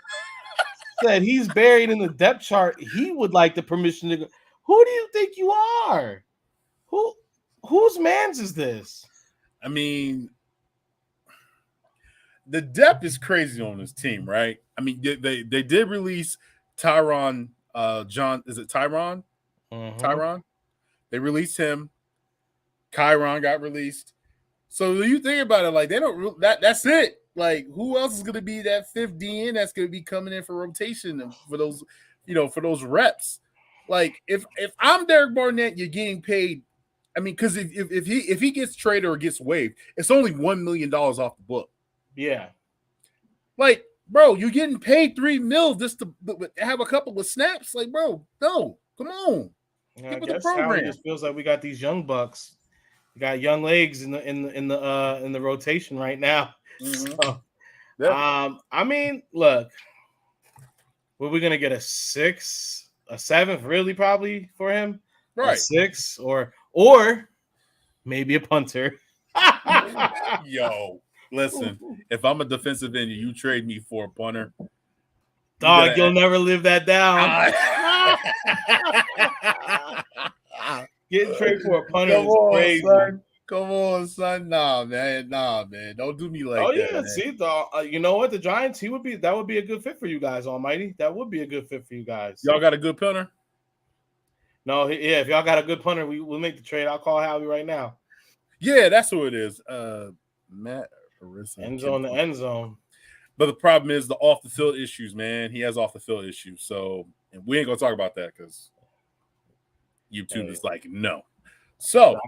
Speaker 1: said he's buried in the depth chart. He would like the permission to go. Who do you think you are? Whose man's is this?
Speaker 2: I mean, the depth is crazy on this team, right? I mean, they did release Tyron John. Is it Tyron?
Speaker 1: Mm-hmm.
Speaker 2: Tyron. They released him. Kyron got released. So you think about it, like they don't. That's it. Like who else is going to be that fifth DN that's going to be coming in for rotation for those, for those reps? Like if I'm Derek Barnett, you're getting paid. I mean, because if he gets traded or gets waived, it's only $1 million off the book.
Speaker 1: Yeah.
Speaker 2: Like, bro, you're getting paid $3 million just to have a couple of snaps. Like, bro, no, come on.
Speaker 1: I guess Howard just feels like we got these young bucks. We got young legs in the rotation right now.
Speaker 2: Mm-hmm.
Speaker 1: So,
Speaker 2: yeah.
Speaker 1: I mean, look, were we gonna get a 6th, a 7th, really probably for him?
Speaker 2: Right.
Speaker 1: A 6 or maybe a punter.
Speaker 2: Yo, listen, if I'm a defensive end, you trade me for a punter.
Speaker 1: Dog, you'll never live that down. Getting traded for a punter is crazy.
Speaker 2: Son. Come on, son. Nah, man. Don't do me like that. Oh, yeah. Man.
Speaker 1: See, you know what? The Giants, that would be a good fit for you guys, Almighty. That would be a good fit for you guys.
Speaker 2: Y'all got a good punter?
Speaker 1: No, if y'all got a good punter, we'll make the trade. I'll call Howie right now.
Speaker 2: Yeah, that's who it is. Matt Arisa.
Speaker 1: End zone.
Speaker 2: But the problem is the off the field issues, man. He has off the field issues. So and we ain't gonna talk about that because YouTube is like, no. So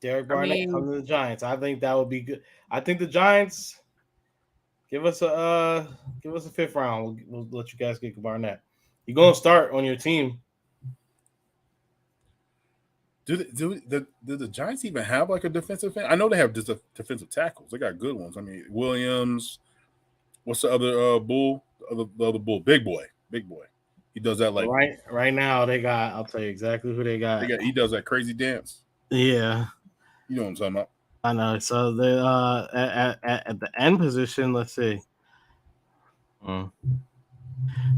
Speaker 1: Derek Barnett coming to the Giants. I think that would be good. I think the Giants give us a 5th round. We'll let you guys get Barnett. You're gonna start on your team.
Speaker 2: Do the Giants even have like a defensive end? I know they have defensive tackles. They got good ones. I mean, Williams. What's the other bull? The other bull, big boy. He does that like
Speaker 1: right now. They got. I'll tell you exactly who they got.
Speaker 2: He does that crazy dance.
Speaker 1: Yeah,
Speaker 2: you know what I'm talking about.
Speaker 1: I know. So they at the end position. Let's see.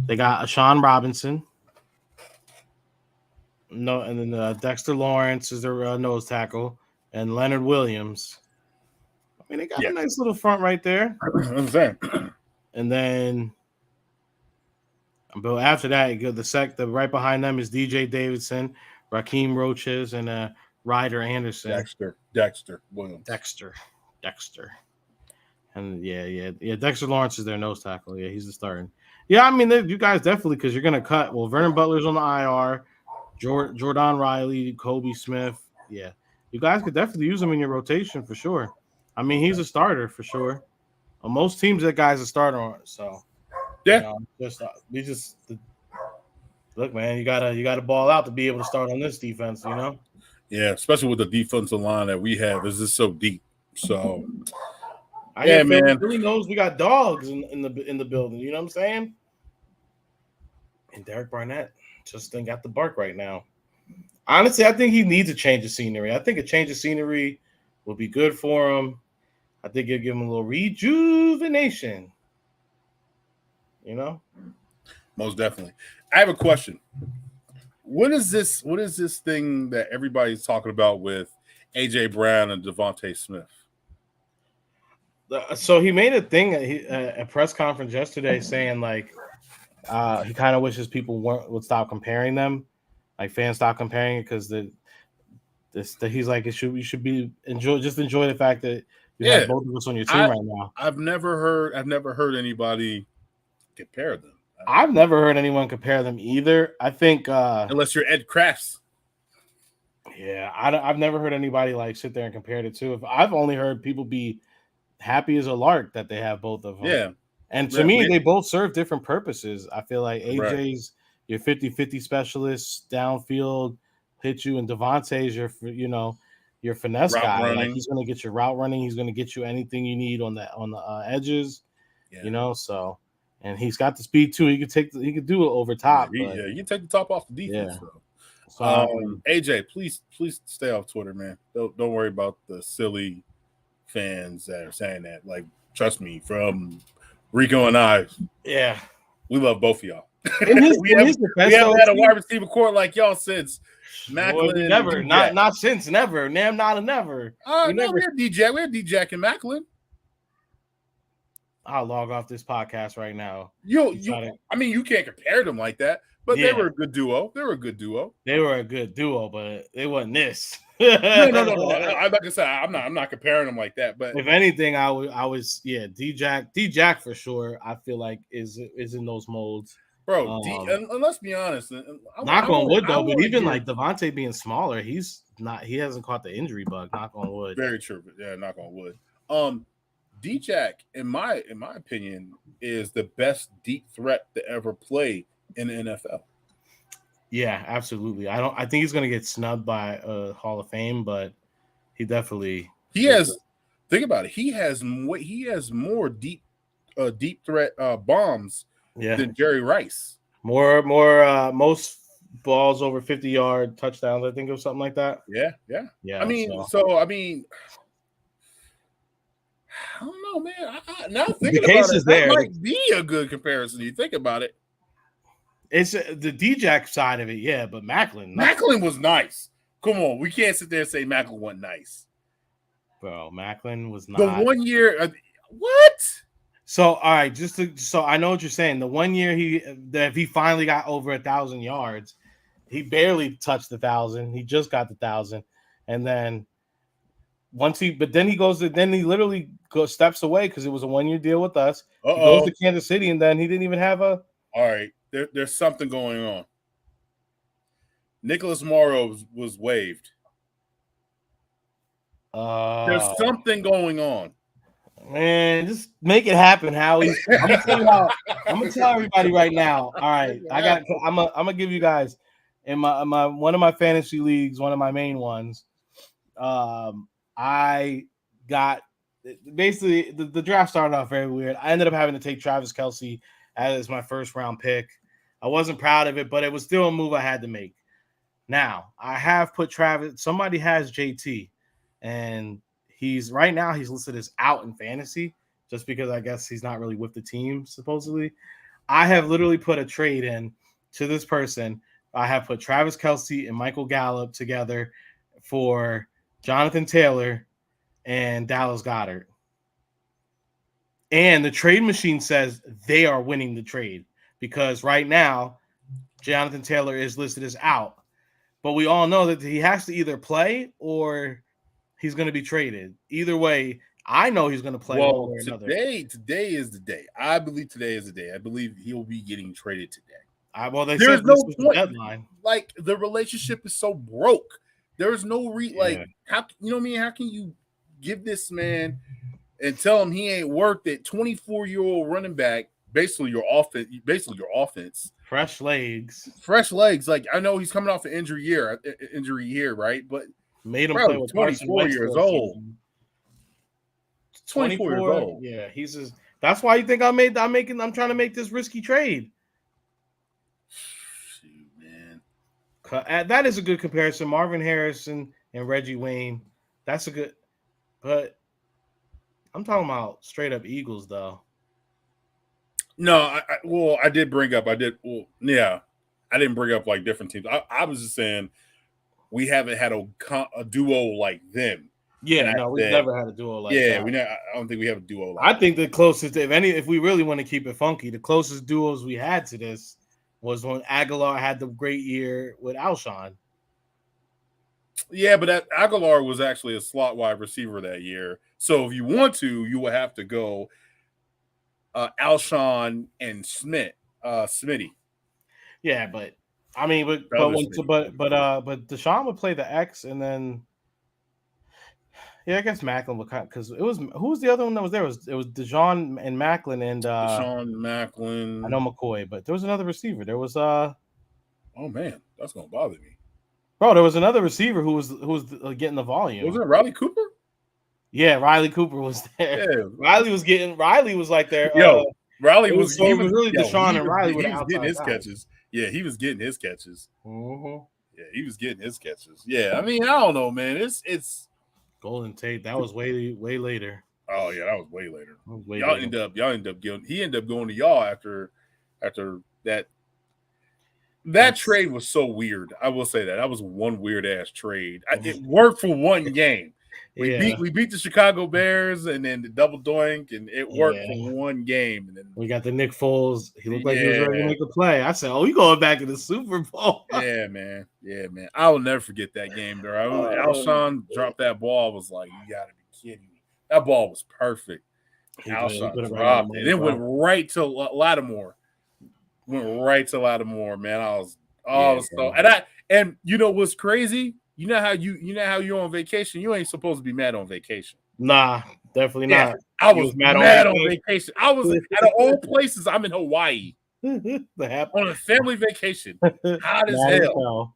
Speaker 1: They got Sean Robinson. No, and then Dexter Lawrence is their nose tackle, and Leonard Williams. I mean, they got a nice little front right there.
Speaker 2: I'm saying.
Speaker 1: And then But after that, you go the right behind them is DJ Davidson, Raheem Roaches, and Ryder Anderson.
Speaker 2: Dexter Williams.
Speaker 1: Dexter. And yeah. Dexter Lawrence is their nose tackle. Yeah, he's the starting. Yeah, I mean, you guys definitely, because you're gonna cut. Well, Vernon Butler's on the IR, Jordan Riley, Kobe Smith. Yeah, you guys could definitely use him in your rotation for sure. I mean, he's a starter for sure. On most teams, that guy's a starter on. So
Speaker 2: Yeah,
Speaker 1: look, man. You gotta ball out to be able to start on this defense.
Speaker 2: Yeah, especially with the defensive line that we have, is just so deep. So.
Speaker 1: Yeah, man. Philly knows we got dogs in the building. You know what I'm saying? And Derek Barnett just ain't got the bark right now. Honestly, I think he needs a change of scenery. I think a change of scenery will be good for him. I think it'll give him a little rejuvenation.
Speaker 2: Most definitely. I have a question. What is this thing that everybody's talking about with AJ Brown and Devontae Smith?
Speaker 1: So he made a press conference yesterday saying like he kind of wishes people would stop comparing them, like fans stop comparing it because he's like you should enjoy the fact that you have both of us on your team right now.
Speaker 2: I've never heard anybody compare them.
Speaker 1: I've never heard anyone compare them either. I think
Speaker 2: unless you're Ed Crafts.
Speaker 1: Yeah, I've never heard anybody like sit there and compare the two. I've only heard people be happy as a lark that they have both of them.
Speaker 2: Yeah.
Speaker 1: And to me, they both serve different purposes. I feel like AJ's your 50-50 specialist, downfield, hit you, and Devontae's your finesse
Speaker 2: route
Speaker 1: guy.
Speaker 2: Running.
Speaker 1: Like he's going to get you route running. He's going to get you anything you need on the edges. Yeah. So and he's got the speed too. He could do it over top.
Speaker 2: You can take the top off the defense.
Speaker 1: Yeah.
Speaker 2: So, AJ, please stay off Twitter, man. Don't worry about the silly fans that are saying that. Like, trust me, from Rico and I, we love both of y'all. We haven't had a wide receiver court like y'all since Macklin.
Speaker 1: Never, not since, never. Not a never.
Speaker 2: We had DJ. We had DJ and Macklin.
Speaker 1: I'll log off this podcast right now.
Speaker 2: I mean, you can't compare them like that, but they were a good duo. They were a good duo,
Speaker 1: but they wasn't this.
Speaker 2: No. Like I said, I'm not comparing them like that. But
Speaker 1: if anything, I was D-Jack for sure. I feel like is in those molds,
Speaker 2: bro. And let's be honest.
Speaker 1: Knock on wood, though. But even like Devontae being smaller, he's not. He hasn't caught the injury bug. Knock on wood.
Speaker 2: Very true. Yeah, knock on wood. D-Jack, in my opinion, is the best deep threat to ever play in the NFL.
Speaker 1: Yeah, absolutely. I think he's going to get snubbed by Hall of Fame, but he definitely
Speaker 2: has. Think about it. He has more deep threat bombs than Jerry Rice.
Speaker 1: More most balls over 50-yard touchdowns. I think it was something like that.
Speaker 2: Yeah. I mean, I don't know, man. Now thinking about it, that might be a good comparison. You think about it.
Speaker 1: It's the D-Jack side of it, yeah, but Macklin
Speaker 2: was nice. Come on, we can't sit there and say Macklin wasn't nice.
Speaker 1: Bro, Macklin was not.
Speaker 2: The 1 year, what?
Speaker 1: So, all right, so I know what you're saying. The 1 year he finally got over 1,000 yards, he barely touched 1,000. He just got 1,000, and then then he literally steps away because it was a 1 year deal with us. He goes to Kansas City, and then he didn't even have a.
Speaker 2: All right, there's something going on. Nicholas Morrow was waived. There's something going on.
Speaker 1: Man, just make it happen, Howie. I'm gonna tell everybody right now. All right, I'm gonna give you guys in my one of my fantasy leagues, one of my main ones. I got basically the draft started off very weird. I ended up having to take Travis Kelce as my first round pick. I wasn't proud of it, but it was still a move I had to make. Now I have put Travis. Somebody has JT, and he's listed as out in fantasy just because I guess he's not really with the team supposedly. I have literally put a trade in to this person. I have put Travis Kelce and Michael Gallup together for Jonathan Taylor and Dallas Goedert. And the trade machine says they are winning the trade because right now Jonathan Taylor is listed as out. But we all know that he has to either play or he's going to be traded. Either way, I know he's going to play one
Speaker 2: Well,
Speaker 1: way or another.
Speaker 2: today is the day. I believe today is the day. I believe he'll be getting traded today.
Speaker 1: They
Speaker 2: There's
Speaker 1: said
Speaker 2: no
Speaker 1: this was the
Speaker 2: point.
Speaker 1: deadline.
Speaker 2: Like the relationship is so broke. There's no
Speaker 1: Yeah.
Speaker 2: how you know what I mean? How can you give this man and tell him he ain't worth it? 24-year-old running back, basically your offense.
Speaker 1: Fresh legs.
Speaker 2: Like I know he's coming off an injury year, right? But
Speaker 1: Made him
Speaker 2: bro,
Speaker 1: play with
Speaker 2: 24 years old. 24 years old.
Speaker 1: Yeah, he's just. That's why you think I'm trying to make this risky trade.
Speaker 2: Shoot, man.
Speaker 1: That is a good comparison. Marvin Harrison and Reggie Wayne. That's a good. But I'm talking about straight up Eagles, though.
Speaker 2: No, I did bring up. I didn't bring up like different teams. I was just saying we haven't had a duo like them.
Speaker 1: Yeah, no, we've never had a duo like that.
Speaker 2: I don't think we have a duo like
Speaker 1: I think the closest, if we really want to keep it funky, the closest duos we had to this was when Aguilar had the great year with Alshon.
Speaker 2: Yeah, but Aguilar was actually a slot wide receiver that year. So if you want to, you would have to go Alshon and Smitty.
Speaker 1: Yeah, but I mean, but Deshaun would play the X, and then I guess Macklin would because it was who was the other one that was there? It was Deshaun and Macklin and
Speaker 2: Deshaun Macklin.
Speaker 1: I know McCoy, but there was another receiver. There was
Speaker 2: oh man, that's gonna bother me.
Speaker 1: Bro, there was another receiver who was getting the volume.
Speaker 2: Was it Riley Cooper?
Speaker 1: Yeah, Riley Cooper was there.
Speaker 2: Yeah.
Speaker 1: Riley was like there.
Speaker 2: Riley was
Speaker 1: really Deshaun and Riley
Speaker 2: he was getting his catches. Yeah, he was getting his catches.
Speaker 1: Mm-hmm.
Speaker 2: Yeah, he was getting his catches. Yeah, I mean, I don't know, man. It's
Speaker 1: Golden Tate. That was way later.
Speaker 2: Oh yeah, that was way later.
Speaker 1: Y'all
Speaker 2: ended up going. He ended up going to y'all after that. That trade was so weird. I will say that was one weird ass trade. It worked for one game. We beat the Chicago Bears and then the double doink, and it worked for one game. And then
Speaker 1: we got the Nick Foles. He looked like he was ready to make a play. I said, "Oh, you going back to the Super Bowl?"
Speaker 2: Yeah, man. I will never forget that game, bro. Alshon dropped that ball. I was like, "You got to be kidding me!" That ball was perfect. Alshon dropped it. It went right to Lattimore. Man. I was so and you know what's crazy? You know how you're on vacation. You ain't supposed to be mad on vacation.
Speaker 1: Nah, definitely not.
Speaker 2: I was mad on vacation. I was out of all places. I'm in Hawaii on a family vacation. Hot as hell.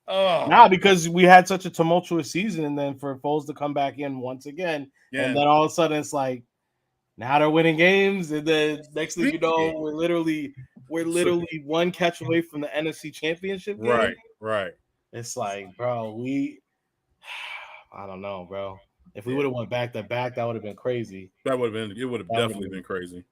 Speaker 2: Oh.
Speaker 1: Nah, because we had such a tumultuous season, and then for Foles to come back in once again, and then all of a sudden it's like now they're winning games, and then next thing you know, we're literally one catch away from the NFC Championship game.
Speaker 2: Right.
Speaker 1: It's like, bro, I don't know, bro. If we would have went back to back, that would have been crazy.
Speaker 2: It would have definitely been crazy.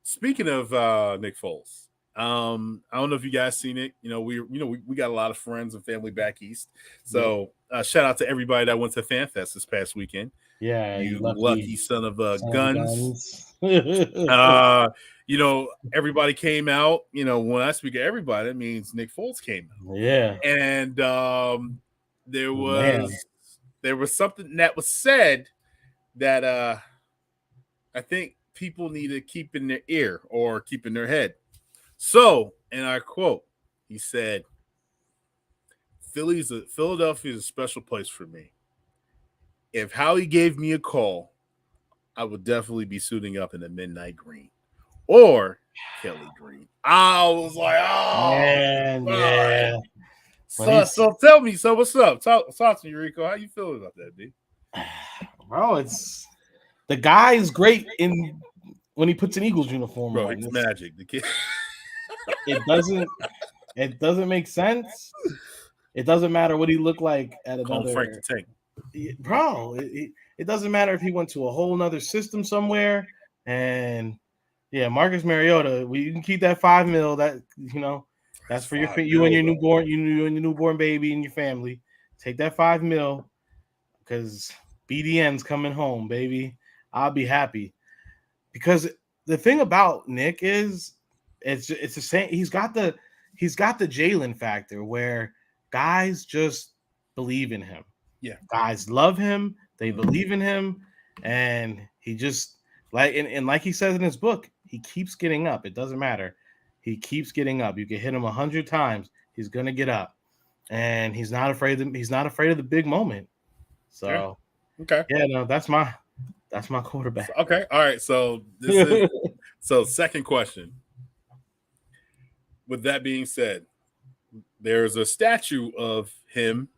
Speaker 2: Speaking of Nick Foles, I don't know if you guys seen it. We got a lot of friends and family back east. So shout out to everybody that went to FanFest this past weekend.
Speaker 1: Yeah,
Speaker 2: you lucky son of guns. Everybody came out. When I speak of everybody, that means Nick Foles came out.
Speaker 1: Yeah.
Speaker 2: And there was something that was said that I think people need to keep in their ear or keep in their head. So, and I quote, he said, Philadelphia is a special place for me. If Howie gave me a call, I would definitely be suiting up in the midnight green or Kelly green. I was like, oh, man, yeah. So tell me, what's up? Talk to me, Rico. How you feeling about that, B?
Speaker 1: Bro, it's the guy's great when he puts an Eagles uniform
Speaker 2: on. Bro,
Speaker 1: it's
Speaker 2: magic. The kid.
Speaker 1: It doesn't make sense. It doesn't matter what he looked like at another.
Speaker 2: Frank the Tank.
Speaker 1: Bro, it doesn't matter if he went to a whole nother system somewhere. And Marcus Mariota, you can keep that $5 million. That that's for you and your newborn baby and your family. Take that $5 million because BDN's coming home, baby. I'll be happy. Because the thing about Nick is it's the same. He's got the Jalen factor where guys just believe in him.
Speaker 2: Yeah.
Speaker 1: Guys love him. They believe in him, and he just and like he says in his book, he keeps getting up. It doesn't matter. He keeps getting up. You can hit him 100 times. He's gonna get up, and he's not afraid. He's not afraid of the big moment. So,
Speaker 2: okay,
Speaker 1: yeah, no, that's my quarterback.
Speaker 2: Okay, all right. So this is second question. With that being said, there's a statue of him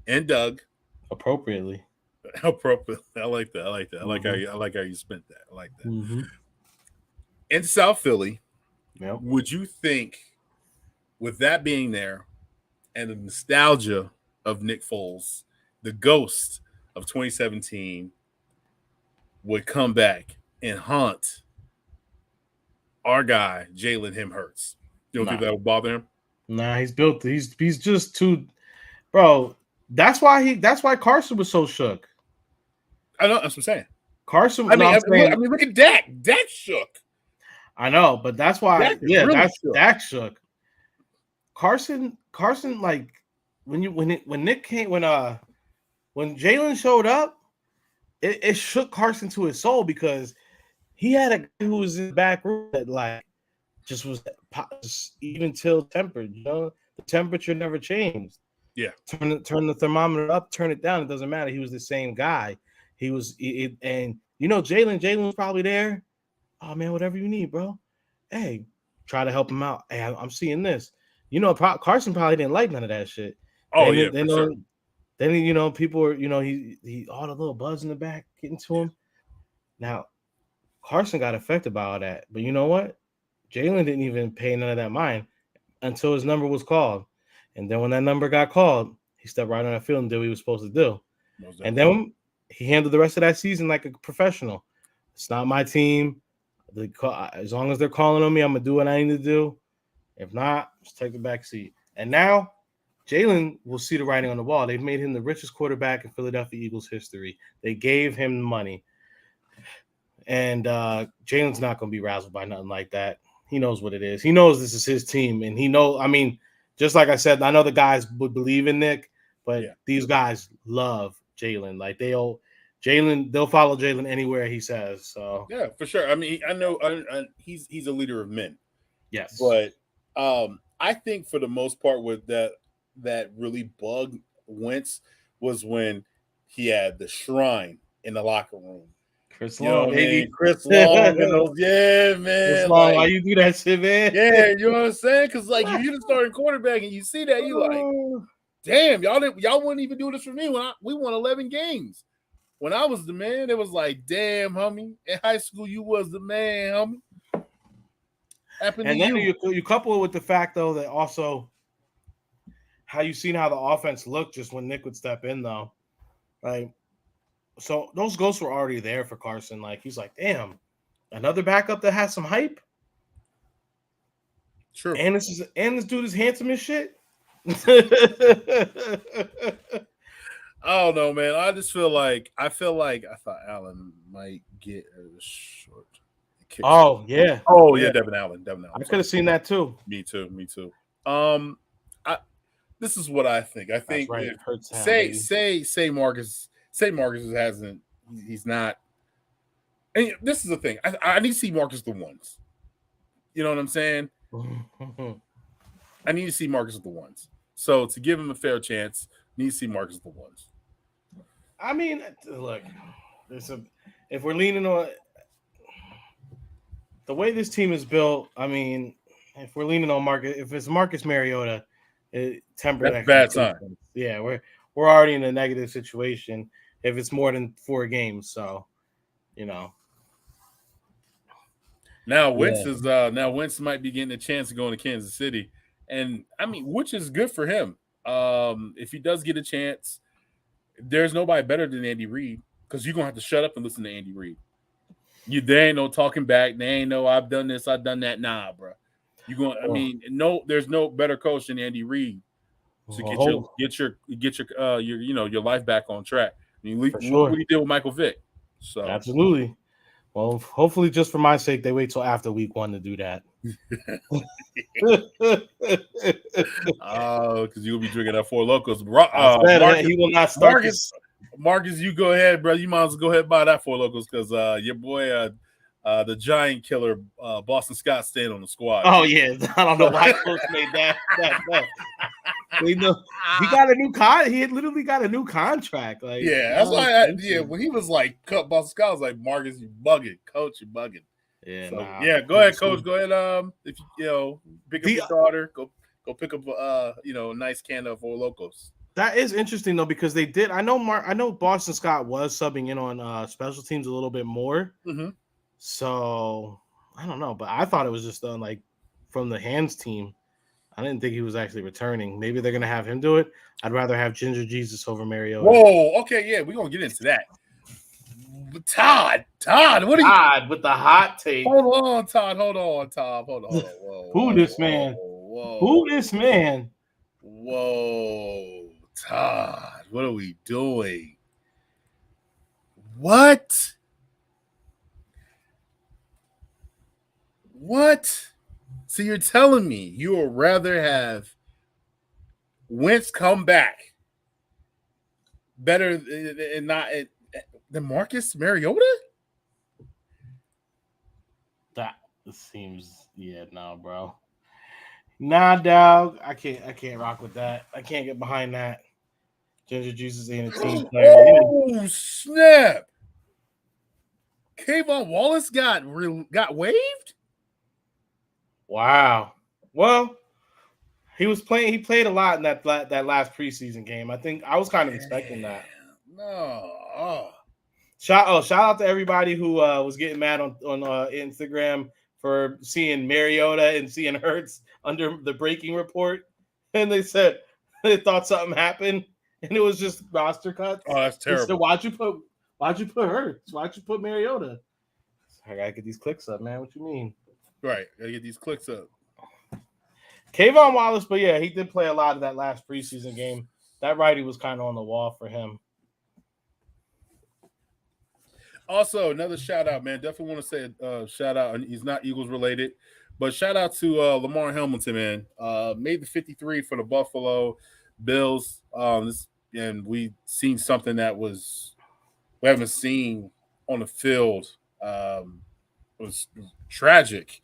Speaker 2: and Doug
Speaker 1: appropriately.
Speaker 2: Appropriately, I like that. I like that. I like how you spent that. I like that.
Speaker 1: Mm-hmm.
Speaker 2: In South Philly,
Speaker 1: yep.
Speaker 2: Would you think, with that being there, and the nostalgia of Nick Foles, the ghost of 2017 would come back and haunt our guy Jalen Hurts? You don't think that would bother him?
Speaker 1: Nah, he's built. He's just too, bro. That's why Carson was so shook.
Speaker 2: I know. That's what I'm saying.
Speaker 1: Carson.
Speaker 2: I mean, look at Dak. Dak shook.
Speaker 1: I know, but that's why. Dak Dak shook. Carson, like when Nick came when Jalen showed up, it shook Carson to his soul because he had a guy who was in the back room that like just was even till tempered. You know, the temperature never changed.
Speaker 2: Yeah,
Speaker 1: turn the thermometer up, turn it down. It doesn't matter. He was the same guy. He was, and you know, Jalen was probably there. Oh man, whatever you need, bro. Hey, try to help him out. Hey, I'm seeing this. You know, Carson probably didn't like none of that shit.
Speaker 2: Oh
Speaker 1: Then you know, people were, you know, he all the little buzz in the back getting to him. Now, Carson got affected by all that, but you know what? Jalen didn't even pay none of that mind until his number was called, and then when that number got called, he stepped right on that field and did what he was supposed to do, and then he handled the rest of that season like a professional. It's not my team. As long as they're calling on me, I'm gonna do what I need to do. If not, just take the back seat. And now Jalen will see the writing on the wall. They've made him the richest quarterback in Philadelphia Eagles history. They gave him money. And Jalen's not going to be razzled by nothing like that. He knows what it is. He knows this is his team. And I mean, just like I said, I know the guys would believe in Nick, but these guys love Jalen. Like they'll follow Jalen anywhere he says. So
Speaker 2: yeah, for sure. I mean, I know he's a leader of men.
Speaker 1: Yes.
Speaker 2: But I think for the most part with that really bugged Wentz was when he had the shrine in the locker room.
Speaker 1: Chris Long, baby.
Speaker 2: Chris Long. Yeah, man.
Speaker 1: Chris Long, why you do that shit, man?
Speaker 2: Yeah, you know what I'm saying? Because like you're the starting quarterback and you see that, you like, damn, y'all wouldn't even do this for me when we won 11 games. When I was the man, it was like, damn, homie. In high school, you was the man, homie.
Speaker 1: And then you couple it with the fact, though, that also how you seen how the offense looked just when Nick would step in, though. Right? So those ghosts were already there for Carson. Like, he's like, damn, another backup that has some hype?
Speaker 2: True.
Speaker 1: And this dude is handsome as shit?
Speaker 2: I don't know, man. I thought Allen might get a short kick.
Speaker 1: Oh, yeah.
Speaker 2: Oh, yeah, Devin Allen.
Speaker 1: I could have seen that too.
Speaker 2: Me too. This is what I think. I think
Speaker 1: right.
Speaker 2: say Marcus hasn't. He's not. And this is the thing. I need to see Marcus the ones. You know what I'm saying? I need to see Marcus the ones. So to give him a fair chance, I need to see Marcus the ones.
Speaker 1: I mean, look, if we're leaning on the way this team is built, I mean, if we're leaning on Marcus, if it's Marcus Mariota, temper
Speaker 2: that's a bad sign.
Speaker 1: Yeah, we're already in a negative situation if it's more than 4 games. So, you know.
Speaker 2: Now Wentz might be getting a chance to go into Kansas City, and I mean, which is good for him. If he does get a chance, there's nobody better than Andy Reid because you're gonna have to shut up and listen to Andy Reid. There ain't no talking back. There ain't no I've done this, I've done that. Nah, bro. There's no better coach than Andy Reid to get your life back on track. I mean, look what he did with Michael Vick. So
Speaker 1: absolutely. Well, hopefully, just for my sake, they wait till after week 1 to do that.
Speaker 2: Oh, because you'll be drinking that Four Locos.
Speaker 1: I said
Speaker 2: Marcus,
Speaker 1: he will not start
Speaker 2: Marcus,
Speaker 1: this.
Speaker 2: Marcus, you go ahead, bro. You might as well go ahead and buy that Four Locos because your boy, the Giant Killer, Boston Scott, staying on the squad.
Speaker 1: Oh yeah, I don't know why Coach made that bet. He got a new He had literally got a new contract. Like,
Speaker 2: yeah, that's why. When he was like cut Boston Scott, I was like, Marcus, you bugging, Coach, you bugging.
Speaker 1: Yeah,
Speaker 2: so,
Speaker 1: nah.
Speaker 2: Yeah, go ahead, Coach. Go ahead. If you pick up your daughter, go pick up a nice can of Four Locos.
Speaker 1: That is interesting though, because they did. I know Boston Scott was subbing in on special teams a little bit more.
Speaker 2: Mm-hmm.
Speaker 1: So I don't know, but I thought it was just like from the hands team. I didn't think he was actually returning. Maybe they're gonna have him do it. I'd rather have Ginger Jesus over Mariota.
Speaker 2: Whoa, okay, yeah, we're gonna get into that. Todd, what are you?
Speaker 1: Todd with the hot take.
Speaker 2: Hold on, Todd. Hold on.
Speaker 1: Who this man?
Speaker 2: Whoa, Todd, what are we doing? What? So you're telling me you would rather have Wentz come back better than Marcus Mariota?
Speaker 1: That seems bro. Nah, dog. I can't rock with that. I can't get behind that. Ginger Jesus ain't a team player.
Speaker 2: Oh snap! Kayvon Wallace got waived.
Speaker 1: Wow. Well, he was playing. He played a lot in that last preseason game. I think I was kind of expecting that.
Speaker 2: No.
Speaker 1: Shout out to everybody who was getting mad on Instagram for seeing Mariota and seeing Hurts under the breaking report, and they said they thought something happened, and it was just roster cuts.
Speaker 2: Oh, that's terrible.
Speaker 1: So why'd you put Hurts? Why'd you put Mariota? I gotta get these clicks up, man. What you mean?
Speaker 2: Right, gotta get these clicks up.
Speaker 1: Kayvon Wallace, but yeah, he did play a lot of that last preseason game. That righty was kind of on the wall for him.
Speaker 2: Also, another shout out, man. Definitely want to say shout out. And he's not Eagles related, but shout out to Lamar Hamilton, man. Made the 53 for the Buffalo Bills. And we seen something that we haven't seen on the field. It was tragic.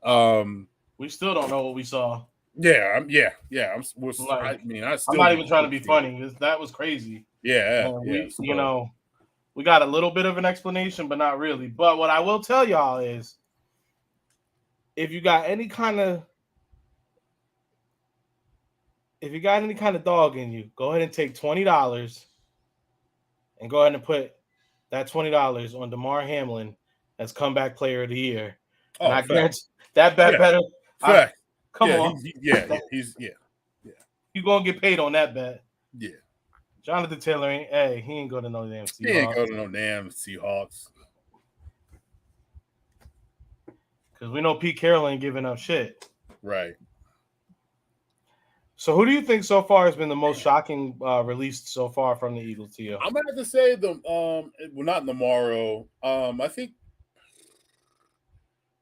Speaker 1: We still don't know what we saw.
Speaker 2: Yeah. I'm
Speaker 1: not even trying to be funny. That was crazy.
Speaker 2: Yeah.
Speaker 1: We got a little bit of an explanation, but not really. But what I will tell y'all is, if you got any kind of dog in you, go ahead and take $20 and go ahead and put that $20 on DeMar Hamlin as comeback player of the year.
Speaker 2: Oh,
Speaker 1: and I guarantee that bet better. Come on. You're going to get paid on that bet.
Speaker 2: Yeah.
Speaker 1: Jonathan Taylor he ain't go to no damn Seahawks.
Speaker 2: He ain't go to no damn Seahawks.
Speaker 1: Because we know Pete Carroll ain't giving up shit.
Speaker 2: Right.
Speaker 1: So who do you think so far has been the most shocking released so far from the Eagles to you?
Speaker 2: I'm going to have to say not tomorrow. I think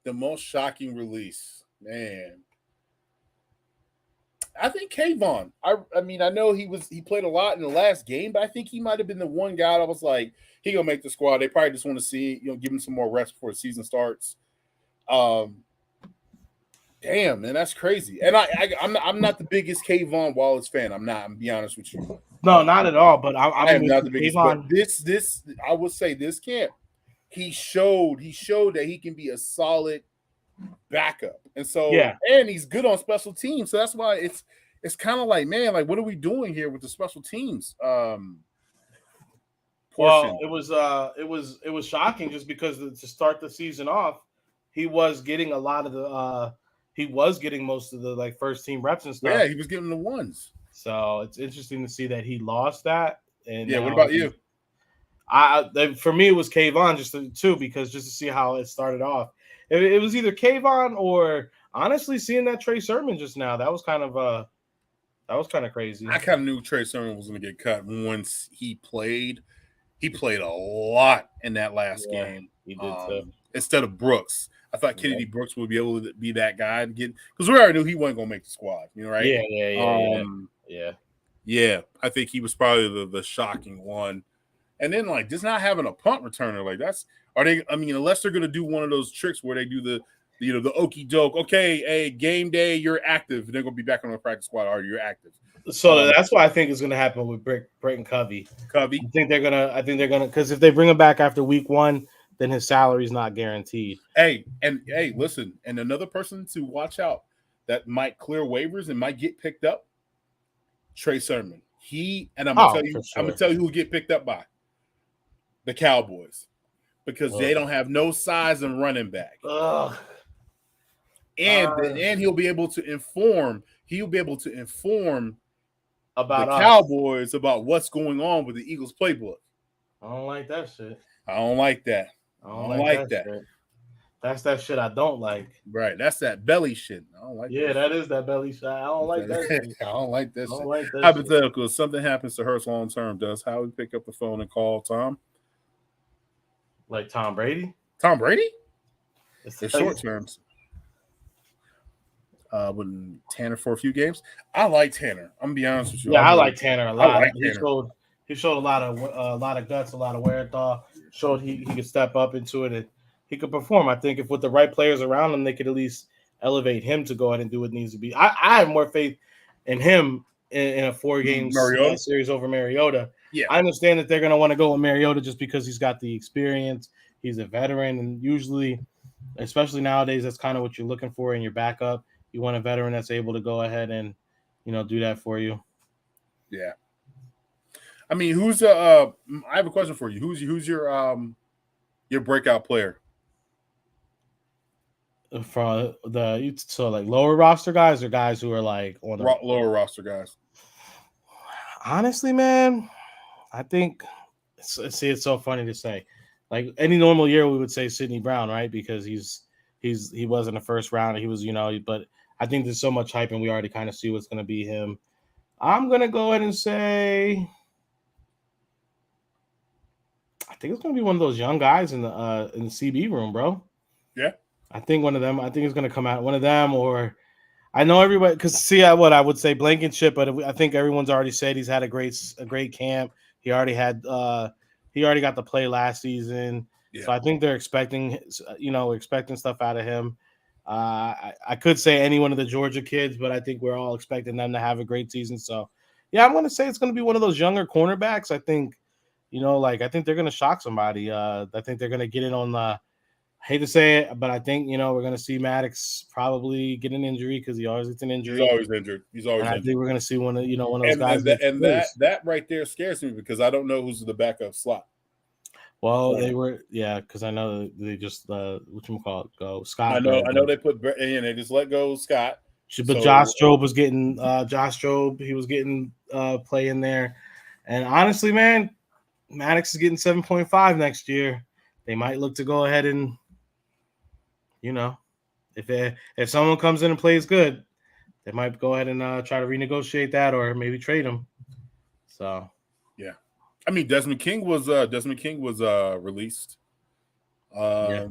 Speaker 2: the most shocking release, man. I think Kayvon. I mean, I know he played a lot in the last game, but I think he might have been the one guy that was like, he gonna make the squad. They probably just want to see, give him some more rest before the season starts. Damn, man, that's crazy. And I'm not the biggest Kayvon Wallace fan. I'm not. I'm be honest with you.
Speaker 1: No, not at all. But I
Speaker 2: am not the biggest. But this I would say this camp, he showed that he can be a solid backup, and so and he's good on special teams. So that's why it's kind of like, man, like what are we doing here with the special teams? Portion?
Speaker 1: Well, it was shocking just because to start the season off, he was getting a lot of the he was getting most of the like first team reps and stuff.
Speaker 2: Yeah, he was getting the ones.
Speaker 1: So it's interesting to see that he lost that. And
Speaker 2: what about you?
Speaker 1: For me, it was Kayvon just to see how it started off. It was either Kayvon or honestly seeing that Trey Sermon just now. That was kind of crazy.
Speaker 2: I kind of knew Trey Sermon was going to get cut once he played. He played a lot in that last game.
Speaker 1: He did too.
Speaker 2: Instead of Brooks. I thought Kennedy Brooks would be able to be that guy and get because we already knew he wasn't going to make the squad. Right?
Speaker 1: Yeah.
Speaker 2: I think he was probably the shocking one. And then just not having a punt returner unless they're going to do one of those tricks where they do the okey doke. Okay, hey, game day, you're active. They're going to be back on the practice squad. Or you're active.
Speaker 1: So that's what I think is going to happen with Britton Covey. I think they're gonna because if they bring him back after week 1, then his salary is not guaranteed.
Speaker 2: Hey, listen, and another person to watch out that might clear waivers and might get picked up. Trey Sermon. I'm gonna tell you who will get picked up by the Cowboys because they don't have no size and running back. And he'll be able to inform. About the Cowboys about what's going on with the Eagles playbook.
Speaker 1: I don't like that shit.
Speaker 2: I don't like that.
Speaker 1: I don't like that. Shit. That's that shit I don't like.
Speaker 2: Right. That's that belly shit. I don't like
Speaker 1: that is that belly shit. I don't like that shit.
Speaker 2: I don't like that shit. Hypothetical. If something happens to Hurts long term, does Howie pick up the phone and call Tom?
Speaker 1: Like Tom Brady?
Speaker 2: Tom Brady? It's short terms. With Tanner for a few games. I like Tanner. I'm gonna be honest with you.
Speaker 1: Yeah, I like Tanner a lot. He showed a lot of guts, a lot of wherewithal. Showed he could step up into it and he could perform. I think if with the right players around him, they could at least elevate him to go ahead and do what needs to be. I have more faith in him in a 4-game series over Mariota.
Speaker 2: Yeah,
Speaker 1: I understand that they're gonna want to go with Mariota just because he's got the experience. He's a veteran, and usually, especially nowadays, that's kind of what you're looking for in your backup. You want a veteran that's able to go ahead and, do that for you.
Speaker 2: Yeah. I mean, who's I have a question for you. Who's your breakout player?
Speaker 1: From lower roster guys or guys who are like on the
Speaker 2: lower roster guys?
Speaker 1: Honestly, man, I think it's so funny to say. Like any normal year, we would say Sidney Brown, right? Because he was in the first round. He was, but I think there's so much hype, and we already kind of see what's going to be him. I'm going to go ahead and say I think it's going to be one of those young guys in the CB room, bro.
Speaker 2: Yeah.
Speaker 1: I think one of them. I think it's going to come out one of them, or I know everybody because I would say Blankenship, but I think everyone's already said he's had a great camp. He already got to play last season. Yeah. So I think they're expecting stuff out of him. I could say any one of the Georgia kids, but I think we're all expecting them to have a great season. So, yeah, I'm going to say it's going to be one of those younger cornerbacks. I think, I think they're going to shock somebody. I think they're going to get it on the – hate to say it, but I think, we're going to see Maddox probably get an injury because he always gets an injury.
Speaker 2: He's always injured.
Speaker 1: I think we're going to see one of those guys.
Speaker 2: And that right there scares me because I don't know who's the backup slot.
Speaker 1: Well, they were, because I know they just go Scott.
Speaker 2: I know they put in. They just let go of Scott.
Speaker 1: But Josh Jobe was getting he was getting play in there, and honestly, man, Maddox is getting 7.5 next year. They might look to go ahead and, if someone comes in and plays good, they might go ahead and try to renegotiate that or maybe trade him. So, yeah.
Speaker 2: I mean, Desmond King was released. There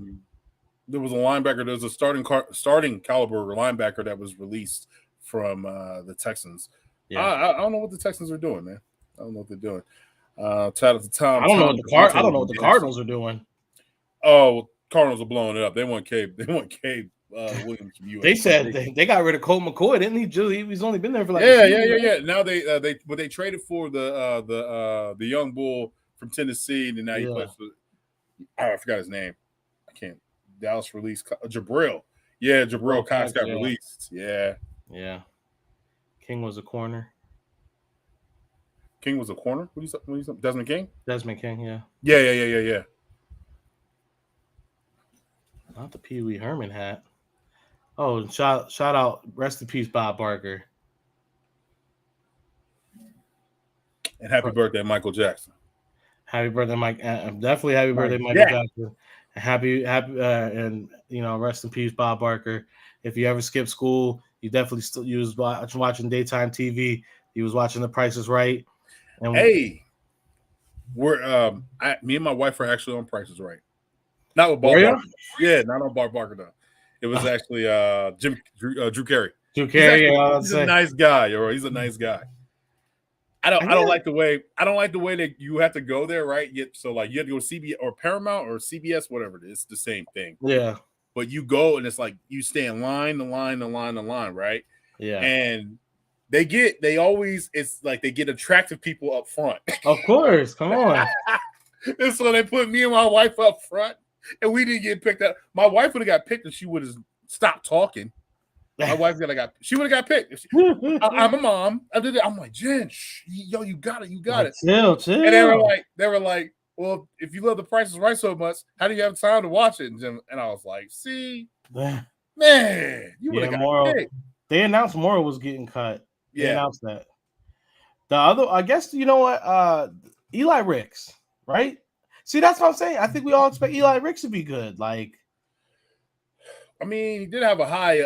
Speaker 2: was a linebacker. There was a starting caliber linebacker that was released from the Texans. Yeah. I don't know what the Texans are doing, man. I don't know what they're doing. Shout out to Tom.
Speaker 1: I don't know what the Cardinals are doing.
Speaker 2: Oh, Cardinals are blowing it up. They want Cade Williams from USC.
Speaker 1: They said they got rid of Colt McCoy, didn't he? He's only been there for
Speaker 2: yeah. Now they traded for the young bull from Tennessee, and now he plays for. I forgot his name. I can't. Dallas released Jabril. Yeah, Jabril Cox got released. Yeah.
Speaker 1: King was a corner.
Speaker 2: King was a corner. What are you Desmond King?
Speaker 1: Desmond King.
Speaker 2: Yeah.
Speaker 1: Not the Pee Wee Herman hat. Oh, shout out, rest in peace, Bob Barker.
Speaker 2: And happy birthday, Michael Jackson.
Speaker 1: Happy birthday, Mike. Definitely happy birthday, Michael Jackson. Happy, and rest in peace, Bob Barker. If you ever skip school, you definitely was watching daytime TV. He was watching The Price is Right. And
Speaker 2: hey, we're me and my wife are actually on Price is Right. Not with Bob
Speaker 1: Were
Speaker 2: Barker.
Speaker 1: you?
Speaker 2: Yeah, not on Bob Barker though. It was actually Drew Carey.
Speaker 1: Drew Carey,
Speaker 2: He's a nice guy, or he's a nice guy. I don't like the way that you have to go there, right? So like you have to go CBS or Paramount or CBS, whatever it is, the same thing.
Speaker 1: Yeah.
Speaker 2: But you go and it's like you stay in line, right?
Speaker 1: Yeah.
Speaker 2: And it's like they get attractive people up front.
Speaker 1: Of course. Come on.
Speaker 2: And so they put me and my wife up front, and we didn't get picked up. My wife would have got picked, and she would have stopped talking. My wife she would have got picked. I'm a mom. I'm like, Jen, yo, you got it.
Speaker 1: Chill.
Speaker 2: And they were like, well, if you love The Price is Right so much, how do you have time to watch it? And I was like, see, man, you would have got picked.
Speaker 1: They announced Moro was getting cut. They
Speaker 2: Yeah.
Speaker 1: announced that. The other, I guess, you know what? Eli Ricks, right? See, that's what I'm saying. I think we all expect Eli Ricks to be good. Like,
Speaker 2: I mean, he did have a high.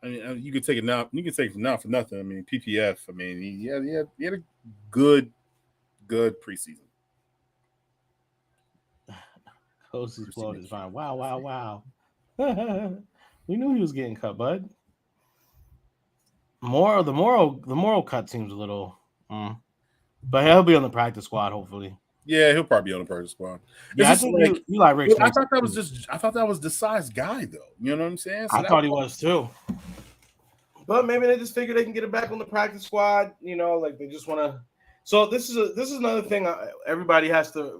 Speaker 2: I mean, you could take it now. You can take it now for nothing. I mean, PPF. I mean, he had a good preseason.
Speaker 1: Cozy's float is fine. Wow. We knew he was getting cut, bud. The moral cut seems a little, but he'll be on the practice squad hopefully.
Speaker 2: Yeah, he'll probably be on the practice squad.
Speaker 1: Yeah, I think Eli Ricks.
Speaker 2: I thought that was the size guy though. You know what I'm saying? So
Speaker 1: I thought he was too. But maybe they just figure they can get it back on the practice squad. You know, like they just want to. So this is another thing everybody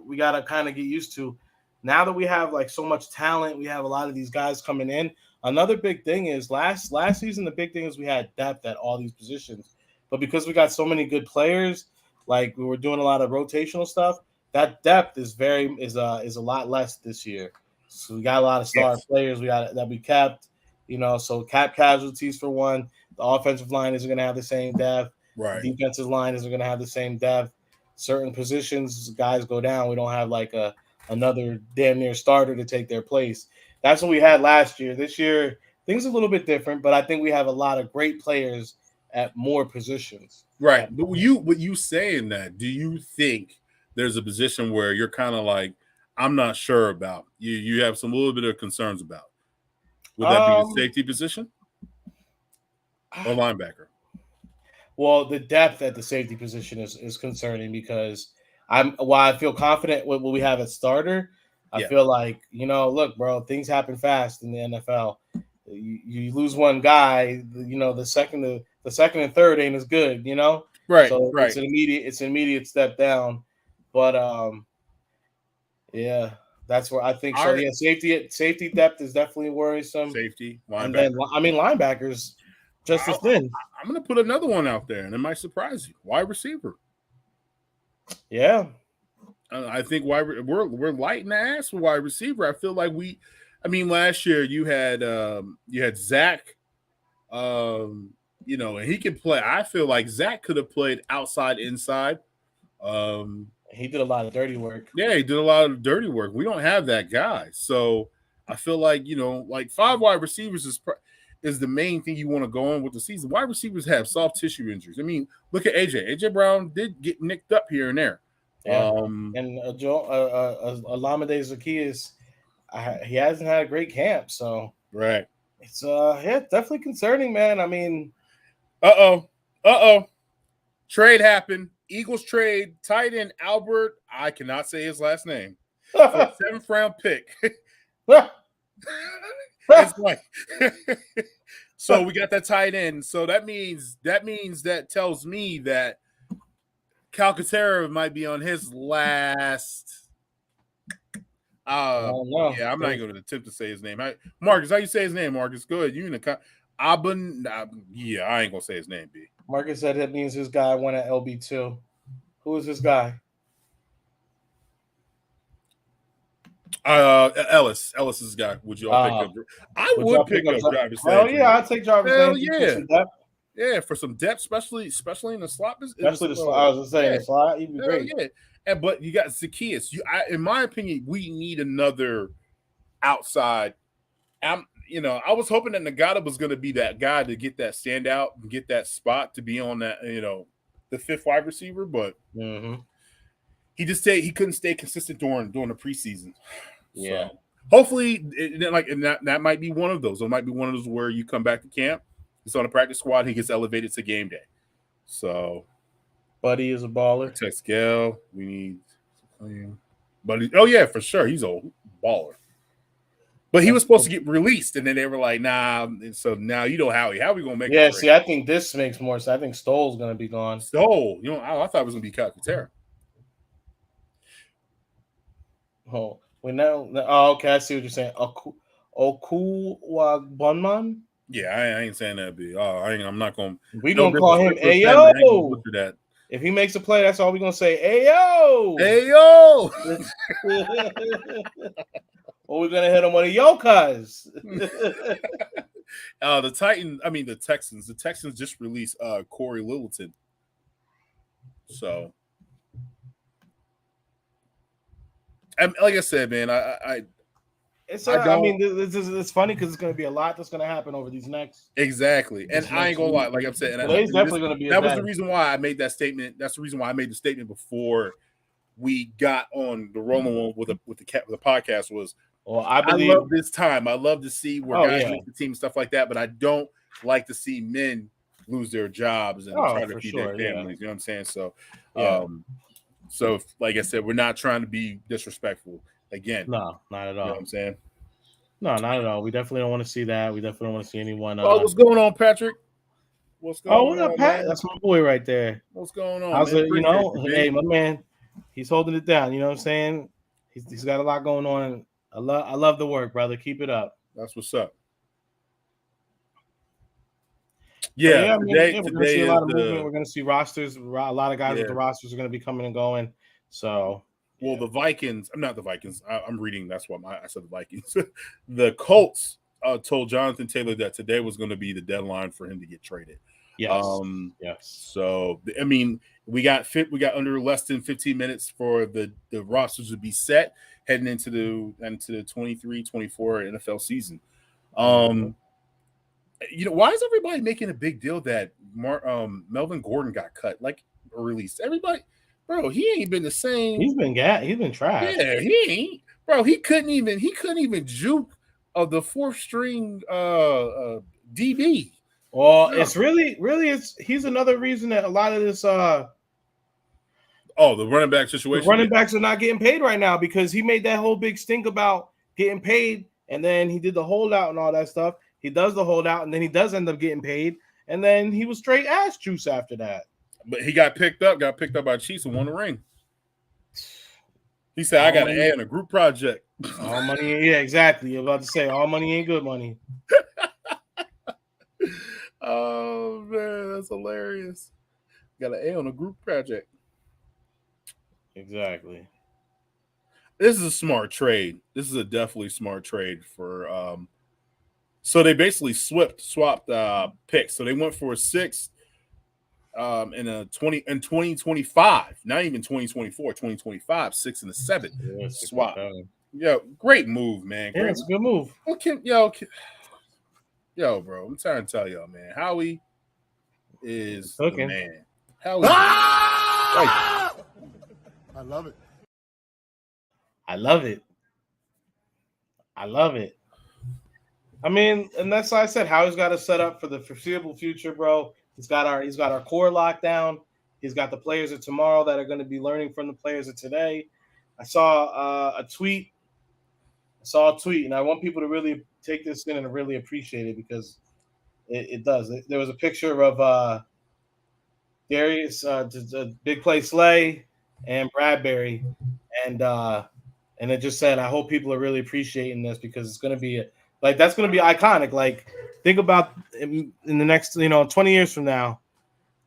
Speaker 1: we gotta kind of get used to. Now that we have like so much talent, we have a lot of these guys coming in. Another big thing is last season, the big thing is we had depth at all these positions. But because we got so many good players, like we were doing a lot of rotational stuff, that depth is a lot less this year. So we got a lot of star players that we kept, you know, so cap casualties for one. The offensive line isn't going to have the same depth.
Speaker 2: Right.
Speaker 1: The defensive line isn't going to have the same depth. Certain positions, guys go down. We don't have like another damn near starter to take their place. That's what we had last year. This year, things are a little bit different, but I think we have a lot of great players at more positions.
Speaker 2: Right. But what you saying that, do you think there's a position where you're kind of like, I'm not sure about? You have some little bit of concerns about. Would that be the safety position or linebacker?
Speaker 1: Well, the depth at the safety position is concerning because while I feel confident with what we have at starter, I feel like, you know, look, bro, things happen fast in the NFL. You lose one guy, you know, the second and third ain't as good, you know?
Speaker 2: Right.
Speaker 1: So
Speaker 2: right.
Speaker 1: it's an immediate step down. But yeah, that's where I think so. Yeah, safety depth is definitely worrisome.
Speaker 2: Safety,
Speaker 1: linebacker. And then linebackers just as thin.
Speaker 2: I'm gonna put another one out there, and it might surprise you. Wide receiver.
Speaker 1: Yeah.
Speaker 2: I think we're light in the ass for wide receiver. I feel like last year you had Zach, you know, and he could play. I feel like Zach could have played outside, inside.
Speaker 1: He did a lot of dirty work.
Speaker 2: Yeah, he did a lot of dirty work. We don't have that guy, so I feel like, you know, like 5 wide receivers is the main thing you want to go on with the season. Wide receivers have soft tissue injuries. I mean, look at AJ. AJ Brown did get nicked up here and there.
Speaker 1: Yeah. And Olamide Zaccheaus, he hasn't had a great camp, so
Speaker 2: right.
Speaker 1: It's definitely concerning, man. I mean,
Speaker 2: trade happened. Eagles trade tight end Albert. I cannot say his last name. For a 7th round pick. It's like, so we got that tight end. So that tells me that Calcaterra might be on his last. Yeah, I'm not going to attempt to say his name. Marcus, how you say his name? Marcus, go ahead. You in the yeah, I ain't gonna say his name. B.
Speaker 1: Marcus said that means his guy went at LB2. Who is this guy?
Speaker 2: Ellis. Ellis is guy. Would you all pick up? I would pick up Jarvis Landry.
Speaker 1: Oh yeah, I'd take Jarvis Landry.
Speaker 2: Yeah. Yeah, for some depth, especially in the slot business.
Speaker 1: Especially the slot. I was gonna say the slot, he'd be great.
Speaker 2: Yeah, but you got Zaccheaus. In my opinion, we need another outside. I was hoping that Nagata was going to be that guy to get that standout and get that spot to be on that, the 5th wide receiver, but he couldn't stay consistent during the preseason.
Speaker 1: Yeah.
Speaker 2: So, hopefully, that might be one of those. It might be one of those where you come back to camp, he's on a practice squad, he gets elevated to game day. So,
Speaker 1: Buddy is a baller.
Speaker 2: Text Gale, we need Buddy. Oh yeah, for sure, he's a baller. But he was supposed to get released, and then they were like, "Nah." And so now you know Howie. How are we gonna make?
Speaker 1: Yeah, see, I think this makes more sense. I think Stoll's gonna be gone.
Speaker 2: Stoll, I thought it was gonna be Calcaterra.
Speaker 1: Oh, we know. Oh, okay, I see what you're saying. Okuwagbunman.
Speaker 2: Yeah, I ain't saying that. I'm not gonna.
Speaker 1: We gonna call him Ayo.
Speaker 2: That.
Speaker 1: If he makes a play, that's all we gonna say. Ayo.
Speaker 2: Ayo.
Speaker 1: Or we're gonna hit him with a yokas.
Speaker 2: The Texans. The Texans just released Corey Littleton. So, like I said, man,
Speaker 1: it's funny because it's gonna be a lot that's gonna happen over these next.
Speaker 2: Exactly, and I ain't gonna lie. Like I'm saying,
Speaker 1: today's definitely gonna be.
Speaker 2: That was the reason why I made that statement. That's the reason why I made the statement before we got on the rolling one with the podcast was. Well, I love this time. I love to see where guys make the team and stuff like that, but I don't like to see men lose their jobs and try to feed their families. Yeah. You know what I'm saying? So, so like I said, we're not trying to be disrespectful. Again,
Speaker 1: no, not at all.
Speaker 2: You know what I'm saying?
Speaker 1: No, not at all. We definitely don't want to see that. We definitely don't want to see anyone.
Speaker 2: What's going on, Patrick?
Speaker 1: What's going on? What up, Pat? Man? That's my boy right there.
Speaker 2: What's going on?
Speaker 1: How's it? Hey, my man, he's holding it down. You know what I'm saying? He's got a lot going on. I love the work, brother. Keep it up.
Speaker 2: That's what's up. Yeah,
Speaker 1: we're going to see a lot of movement. We're going to see rosters. A lot of guys with the rosters are going to be coming and going. So,
Speaker 2: the Vikings. I'm not the Vikings. I'm reading. That's why I said the Vikings. The Colts told Jonathan Taylor that today was going to be the deadline for him to get traded.
Speaker 1: Yes.
Speaker 2: Yes. So, I mean, we got under less than 15 minutes for the rosters to be set heading into the 23-24 NFL season. Why is everybody making a big deal that Melvin Gordon got cut, or released? Everybody, bro, he ain't been the same.
Speaker 1: He's been trash.
Speaker 2: Yeah, he ain't. Bro, he couldn't even juke of the fourth string DB.
Speaker 1: Well, it's he's another reason that a lot of this
Speaker 2: the running back situation.
Speaker 1: The running backs are not getting paid right now because he made that whole big stink about getting paid, and then he did the holdout and all that stuff. He does the holdout, and then he does end up getting paid, and then he was straight ass juice after that.
Speaker 2: But he got picked up by Chiefs and won the ring. He said, "I got an A in a group project."
Speaker 1: All money, yeah, exactly. You're about to say all money ain't good money.
Speaker 2: Oh man, that's hilarious. Got an A on a group project.
Speaker 1: Exactly.
Speaker 2: This is a smart trade. This is a definitely smart trade for. So they basically swapped picks. So they went for a 6 in 2025, not even 2024, 2025, 6 and a 7 swap. Yeah, great move, man.
Speaker 1: Yeah, it's a good move.
Speaker 2: Yo, bro, I'm trying to tell y'all, man. Howie is the man. Howie.
Speaker 4: I love it.
Speaker 1: I love it. I love it. I mean, and that's why I said Howie's got to set up for the foreseeable future, bro. He's got our core locked down. He's got the players of tomorrow that are going to be learning from the players of today. I saw a tweet. And I want people to really take this in and really appreciate it because it does. There was a picture of Darius, Big Play Slay, and Bradbury, and it just said, "I hope people are really appreciating this because it's going to be that's going to be iconic." Like, think about in the next 20 years from now,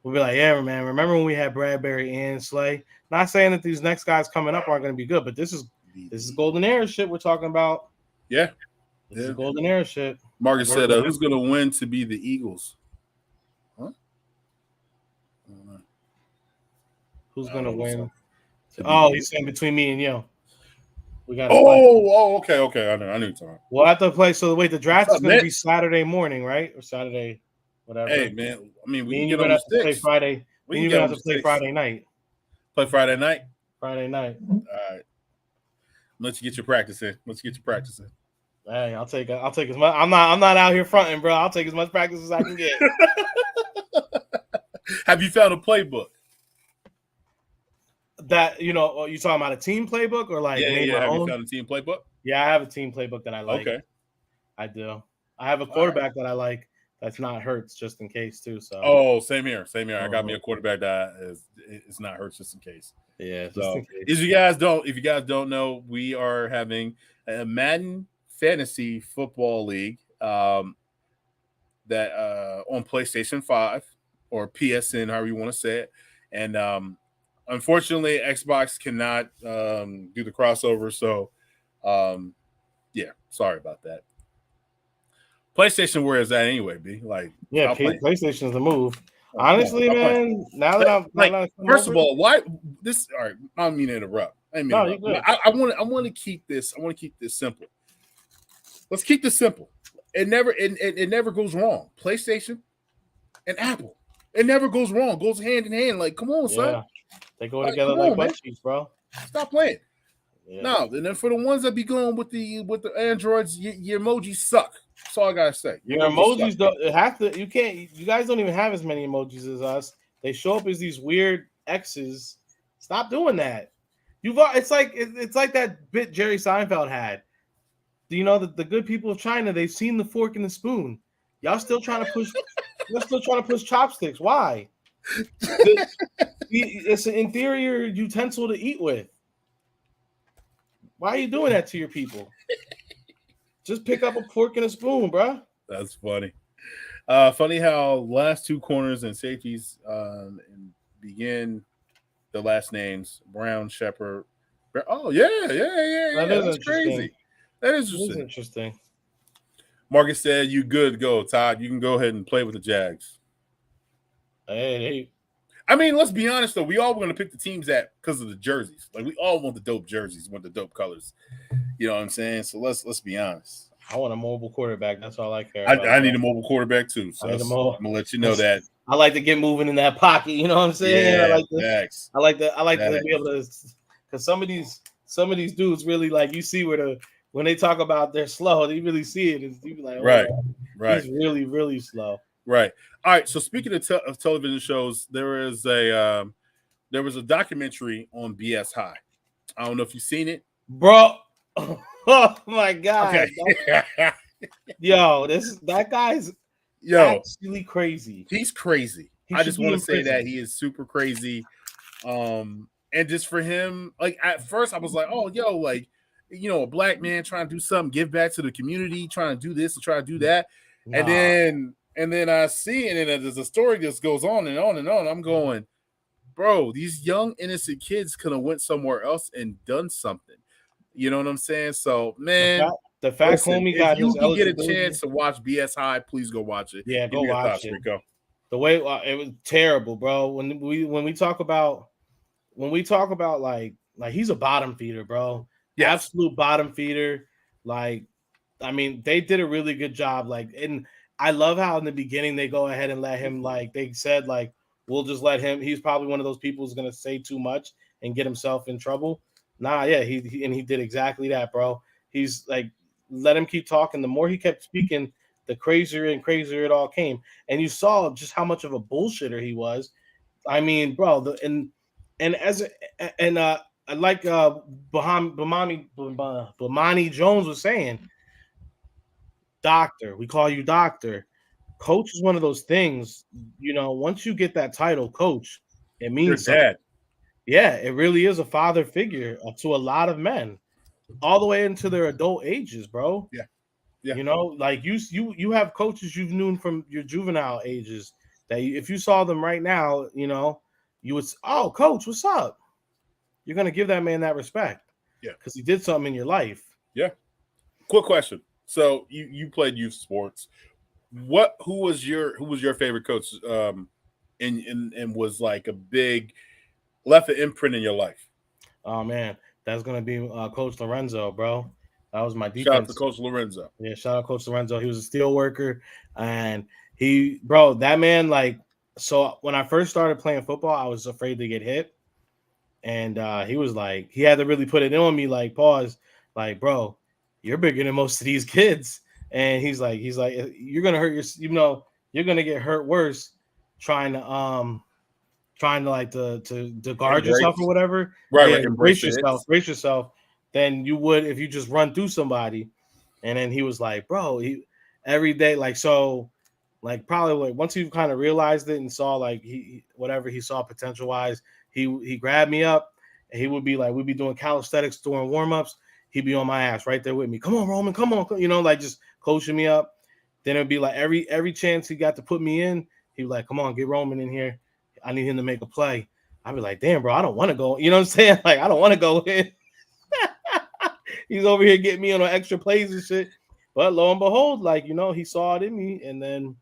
Speaker 1: we'll be like, "Yeah, man, remember when we had Bradbury and Slay?" Not saying that these next guys coming up aren't going to be good, but this is golden era shit we're talking about.
Speaker 2: Yeah.
Speaker 1: This is golden era shit.
Speaker 2: Marcus said, who's going to win to be the Eagles? Huh?
Speaker 1: Who's going to win? He's saying between me and you. We got.
Speaker 2: Okay. I knew you're talking.
Speaker 1: We'll have to play. So wait, the draft is going to be Saturday morning, right? Or Saturday, whatever.
Speaker 2: Hey, man. I mean, we can
Speaker 1: get on the play Friday. You're going to have to play Friday night.
Speaker 2: Play Friday night?
Speaker 1: Friday night.
Speaker 2: All right. Let's get your practice in.
Speaker 1: Hey, I'll take as much. I'm not out here fronting, bro. I'll take as much practice as I can get.
Speaker 2: Have you found a playbook?
Speaker 1: That you talking about a team playbook or like made my
Speaker 2: Have you
Speaker 1: own?
Speaker 2: found a team playbook?
Speaker 1: Yeah, I have a team playbook that I like.
Speaker 2: Okay.
Speaker 1: I do. I have a quarterback that I like that's not Hurts just in case too. So
Speaker 2: same here. I got me a quarterback that is not Hurts just in case.
Speaker 1: Yeah, just
Speaker 2: So
Speaker 1: in case.
Speaker 2: if you guys don't know, we are having a Madden Fantasy Football League that on PlayStation 5 or PSN, however you want to say it. And unfortunately, Xbox cannot do the crossover. So yeah, sorry about that. PlayStation, where is that anyway, B? Like,
Speaker 1: yeah, PlayStation is the move. Honestly, man, now that I'm
Speaker 2: first of all, why this? All right, I don't mean to interrupt. I want to keep this. I want to keep this simple. Let's keep this simple. It never goes wrong. PlayStation and Apple. It never goes wrong. Goes hand in hand. Like, come on, son.
Speaker 1: They go together like butt cheeks, bro.
Speaker 2: Stop playing. Yeah. No, and then for the ones that be going with the Androids, your emojis suck. That's all I gotta say.
Speaker 1: Your emojis don't have to. You can't. You guys don't even have as many emojis as us. They show up as these weird X's. Stop doing that. It's like that bit Jerry Seinfeld had. You know, the good people of China, they've seen the fork and the spoon. Y'all still trying to push. You're still trying to push chopsticks. Why? It's an inferior utensil to eat with. Why are you doing that to your people? Just pick up a fork and a spoon, bro.
Speaker 2: That's funny. Funny how last two corners and safeties begin the last names Brown, Shepard. Oh yeah. That's crazy. That is
Speaker 1: interesting.
Speaker 2: Marcus said, "You good to go, Todd. You can go ahead and play with the Jags."
Speaker 1: Hey.
Speaker 2: I mean, let's be honest though. We all want to pick the teams because of the jerseys. Like we all want the dope jerseys, want the dope colors. You know what I'm saying? So let's be honest.
Speaker 1: I want a mobile quarterback. That's all I care about.
Speaker 2: I need a mobile quarterback too. So I'm gonna let you know that.
Speaker 1: I like to get moving in that pocket. You know what I'm saying?
Speaker 2: Yeah,
Speaker 1: I like to be able to, because some of these dudes really like, you see when they talk about they're slow, they really see it. You be like, oh,
Speaker 2: right.
Speaker 1: He's really, really slow.
Speaker 2: Right. All right. So speaking of television shows, there was a documentary on BS High. I don't know if you've seen it,
Speaker 1: bro. Oh my god.
Speaker 2: Okay.
Speaker 1: Yo, that guy's actually crazy.
Speaker 2: He's crazy. I just want to say that he is super crazy. And just for him, like at first I was like, oh, yo, like, you know, a black man trying to do something, give back to the community, trying to do this and try to do that. Nah. And then I see it, and there's a story that goes on and on and on. I'm going, bro, these young innocent kids could have went somewhere else and done something. You know what I'm saying? So, man,
Speaker 1: the fact homie got
Speaker 2: if you can get a chance to watch BS High, please go watch it.
Speaker 1: Yeah, go watch it. Rico. The way it was terrible, bro. When we talk about like he's a bottom feeder, bro. Yes. Absolute bottom feeder. Like, I mean, they did a really good job. Like, and I love how in the beginning they go ahead and let him, like they said, like, we'll just let him. He's probably one of those people who's gonna say too much and get himself in trouble. Nah, yeah, he did exactly that, bro. He's like, let him keep talking. The more he kept speaking, the crazier and crazier it all came. And you saw just how much of a bullshitter he was. I mean, bro, like Bomani Jones was saying, doctor, we call you doctor. Coach is one of those things, you know, once you get that title, coach, it means
Speaker 2: your dad.
Speaker 1: Yeah, it really is a father figure to a lot of men, all the way into their adult ages, bro.
Speaker 2: Yeah.
Speaker 1: You know, like you have coaches you've known from your juvenile ages that if you saw them right now, you know, you would, oh, coach, what's up? You're gonna give that man that respect.
Speaker 2: Yeah,
Speaker 1: because he did something in your life.
Speaker 2: Yeah. Quick question. So you played youth sports. Who was your favorite coach? And was like a big left an imprint in your life?
Speaker 1: Oh man, that's gonna be Coach Lorenzo, bro. That was my defense.
Speaker 2: Shout out to Coach Lorenzo.
Speaker 1: Yeah, shout out Coach Lorenzo. He was a steel worker, and that man, like, so when I first started playing football, I was afraid to get hit, and he was like, he had to really put it on me, like, pause, like, bro, you're bigger than most of these kids. And he's like, you're gonna hurt you're gonna get hurt worse trying to like to guard yourself or
Speaker 2: Embrace.
Speaker 1: whatever.
Speaker 2: Right,
Speaker 1: Yeah,
Speaker 2: right. Embrace it.
Speaker 1: brace yourself than you would if you just run through somebody. And then he was like, bro, every day, like, so, like, probably like once he kind of realized it and saw like whatever he saw potential wise, he grabbed me up and he would be like, we'd be doing calisthenics during warm-ups. He'd be on my ass right there with me. Come on, Roman, come on, like just coaching me up. Then it'd be like every chance he got to put me in, he'd be like, come on, get Roman in here. I need him to make a play. I'd be like, damn, bro, I don't want to go. You know what I'm saying? Like, I don't want to go in. He's over here getting me on extra plays and shit. But lo and behold, like, he saw it in me. And then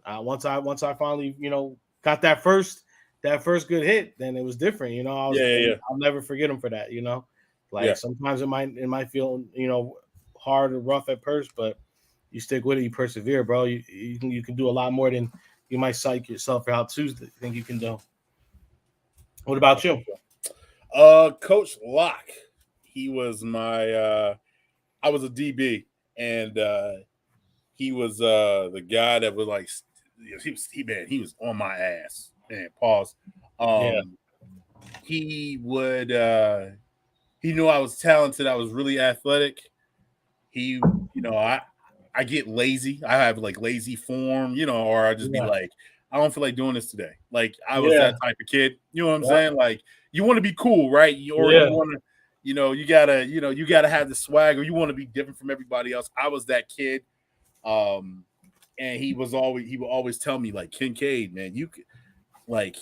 Speaker 1: once I finally, got that first good hit, then it was different. I'll never forget him for that, Like sometimes it might feel, hard or rough at first, but you stick with it, you persevere, bro. You can do a lot more than you might psych yourself out to think you can do. What about you?
Speaker 2: Coach Locke. He was my I was a DB, and he was the guy that was like he was on my ass. Man, pause. He would he knew I was talented, I was really athletic. He, I get lazy. I have like lazy form, or I just be like, I don't feel like doing this today. Like I was that type of kid. You know what I'm saying? Like you want to be cool, right? You want to, you gotta have the swag, or you want to be different from everybody else. I was that kid. And he would always tell me, like, Kincaid, man, you could, like,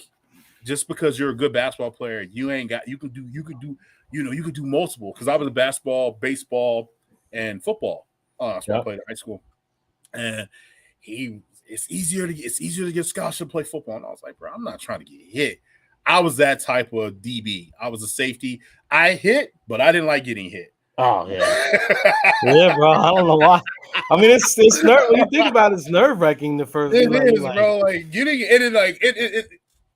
Speaker 2: just because you're a good basketball player, you could do multiple. Because I was a basketball, baseball, and football. So I played in high school, and it's easier to get scholarship to play football. And I was like, bro, I'm not trying to get hit. I was that type of DB. I was a safety. I hit, but I didn't like getting hit.
Speaker 1: Oh yeah, yeah, bro. I don't know why. I mean, it's when you think about it, it's nerve wracking. The first,
Speaker 2: it is, bro. Like getting it, and like it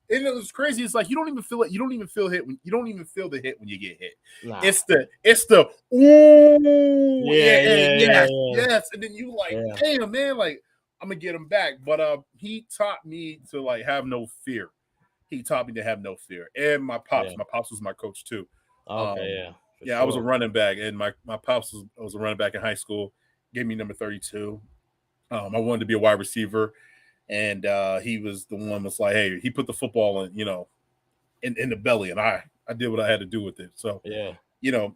Speaker 2: was crazy. It's like you don't even feel it. You don't even feel hit. You don't even feel the hit when you get hit. Nah. It's the ooh, yes, and then you like, damn, man, like I'm gonna get him back. But he taught me to like have no fear. He taught me to have no fear. And my pops was my coach too.
Speaker 1: Okay,
Speaker 2: sure. I was a running back, and my pops was a running back in high school. Gave me number 32. I wanted to be a wide receiver, and he was the one was like, hey, he put the football in the belly, and I did what I had to do with it. So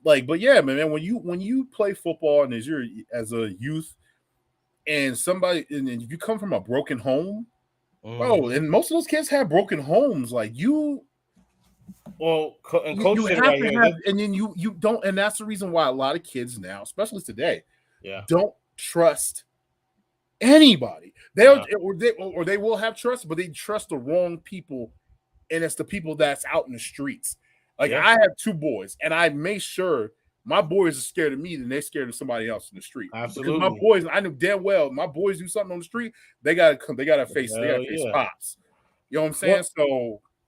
Speaker 2: but yeah, man, when you play football and as a youth, and if you come from a broken home, bro, and most of those kids have broken homes, like you.
Speaker 1: Well, and
Speaker 2: you have right to have, and then you don't, and that's the reason why a lot of kids now, especially today, don't trust anybody. Or they will have trust, but they trust the wrong people, and it's the people that's out in the streets. Like I have 2 boys, and I make sure my boys are scared of me than they're scared of somebody else in the street.
Speaker 1: Absolutely,
Speaker 2: because my boys, I knew damn well, my boys do something on the street, they gotta face pops. You know what I'm saying?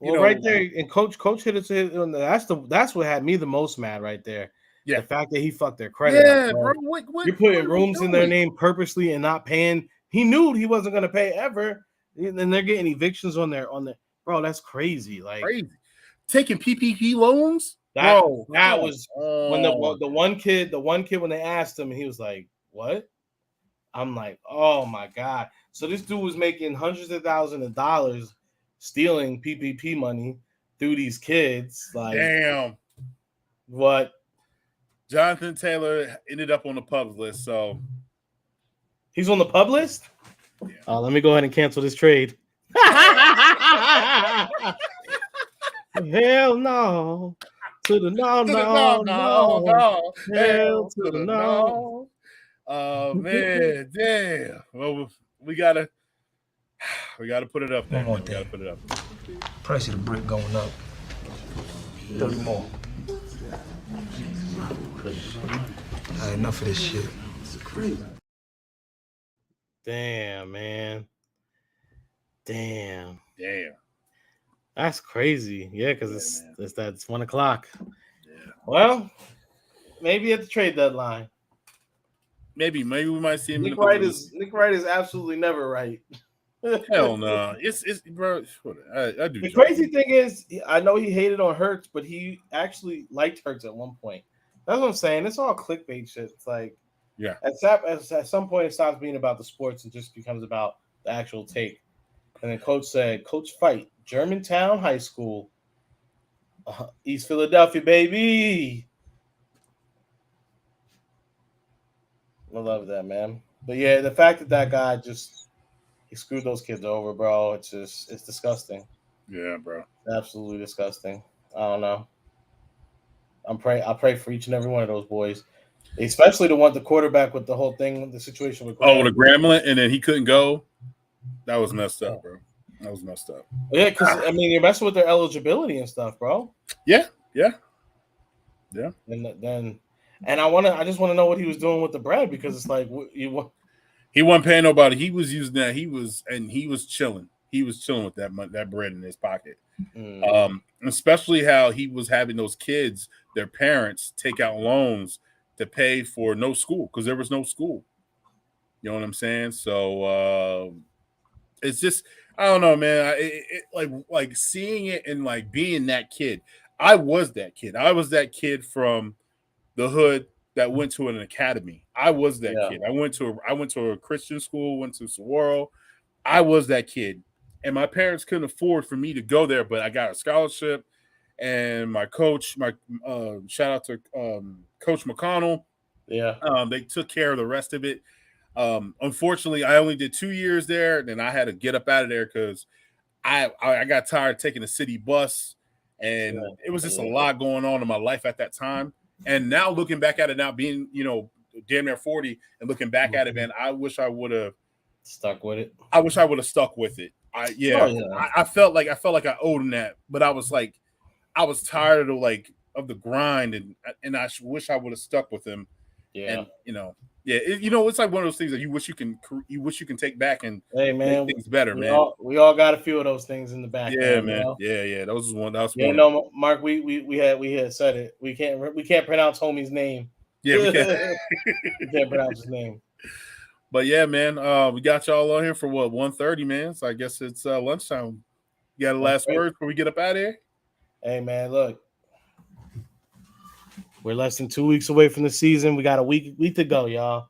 Speaker 1: Right there, and coach hit us. That's what had me the most mad right there.
Speaker 2: Yeah,
Speaker 1: the fact that he fucked their credit.
Speaker 2: Yeah, bro.
Speaker 1: You're putting rooms in their name purposely and not paying. He knew he wasn't going to pay ever, and they're getting evictions on their. Bro, that's crazy. Like
Speaker 2: crazy. Taking PPP loans.
Speaker 1: That was when the one kid when they asked him, he was like, "What?" I'm like, "Oh my god!" So this dude was making hundreds of thousands of dollars stealing PPP money through these kids. Like,
Speaker 2: damn.
Speaker 1: What?
Speaker 2: Jonathan Taylor ended up on the pub list, so
Speaker 1: he's on the pub list. Yeah. Let me go ahead and cancel this trade. Hell no. To the no. Hell to the no.
Speaker 2: Oh man, damn. Well, we gotta put it up there.
Speaker 3: One more thing.
Speaker 2: Put it up.
Speaker 3: Price of the brick going up. 30 more. Enough of this shit. It's crazy.
Speaker 1: Damn, man. Damn. That's crazy. Yeah, because it's 1 o'clock.
Speaker 2: Yeah.
Speaker 1: Well, maybe at the trade deadline.
Speaker 2: maybe we might see him.
Speaker 1: Nick Wright is absolutely never right.
Speaker 2: Hell no, it's bro. I do.
Speaker 1: The crazy thing is, I know he hated on Hurts, but he actually liked Hurts at one point. That's what I'm saying. It's all clickbait shit. It's like,
Speaker 2: yeah.
Speaker 1: At some point, it stops being about the sports and just becomes about the actual take. And then Coach said, "Coach fight Germantown High School, East Philadelphia, baby." I love that, man. But yeah, the fact that guy he screwed those kids over, bro. It's disgusting.
Speaker 2: Yeah, bro.
Speaker 1: Absolutely disgusting. I don't know. I pray for each and every one of those boys, especially the quarterback with the whole thing, the situation with
Speaker 2: Graham. With a Gremlin, and then he couldn't go. That was messed up, bro. That was messed up.
Speaker 1: Yeah, because I mean, you're messing with their eligibility and stuff, bro.
Speaker 2: Yeah.
Speaker 1: And I just want to know what he was doing with the bread, because it's like
Speaker 2: he wasn't paying nobody. He was using that. He was chilling. He was chilling with that bread in his pocket. Especially how he was having those kids, their parents, take out loans to pay for no school because there was no school. You know what I'm saying? So it's just, I don't know, man. Like seeing it and like being that kid. I was that kid. I was that kid from the hood that went to an academy. I was that kid. I went to a Christian school, went to Saguaro. I was that kid. And my parents couldn't afford for me to go there, but I got a scholarship. And my coach, shout out to Coach McConnell.
Speaker 1: Yeah.
Speaker 2: They took care of the rest of it. Unfortunately, I only did 2 years there. Then I had to get up out of there because I got tired of taking the city bus. And it was just a lot going on in my life at that time. And now looking back at it, now being, damn near 40 and looking back at it, man, I wish I would have
Speaker 1: stuck with it.
Speaker 2: I wish I would have stuck with it. I felt like I owed him that, but I was like, I was tired of the grind, and I wish I would have stuck with him.
Speaker 1: Yeah,
Speaker 2: and it's like one of those things that you wish you can take back and
Speaker 1: make
Speaker 2: things better, man.
Speaker 1: We all got a few of those things in the back.
Speaker 2: Yeah, man. Yeah. That was one.
Speaker 1: Mark, we had said it. We can't pronounce homie's name.
Speaker 2: Yeah, we can't.
Speaker 1: We can't pronounce his name.
Speaker 2: But yeah, man, we got y'all on here for 1:30, man. So I guess it's lunchtime. You got a last word before we get up out of here?
Speaker 1: Hey, man, look, we're less than 2 weeks away from the season. We got a week to go, y'all.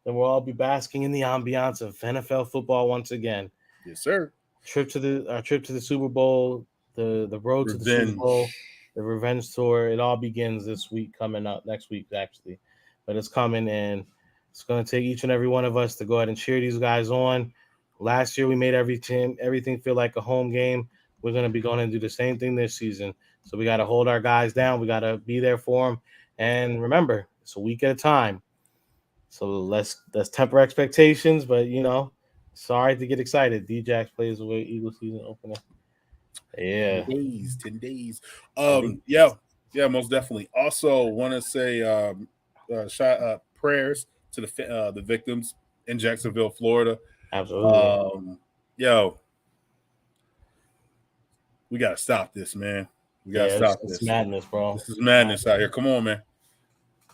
Speaker 1: Then we'll all be basking in the ambiance of NFL football once again.
Speaker 2: Yes, sir.
Speaker 1: Trip to the Super Bowl, the road to the Super Bowl, the revenge tour. It all begins this week, coming up next week, actually, but it's coming, and it's going to take each and every one of us to go ahead and cheer these guys on. Last year, we made everything feel like a home game. We're going to be going and do the same thing this season. So we got to hold our guys down. We got to be there for them. And remember, it's a week at a time. So let's temper expectations. But, sorry to get excited. D-Jax plays away Eagles season opener. Yeah.
Speaker 2: 10 days. Yeah, most definitely. Also, want to say prayers to the victims in Jacksonville, Florida.
Speaker 1: Absolutely.
Speaker 2: We gotta stop this, man. We gotta stop this.
Speaker 1: It's madness, bro.
Speaker 2: This is madness out here. Come on, man.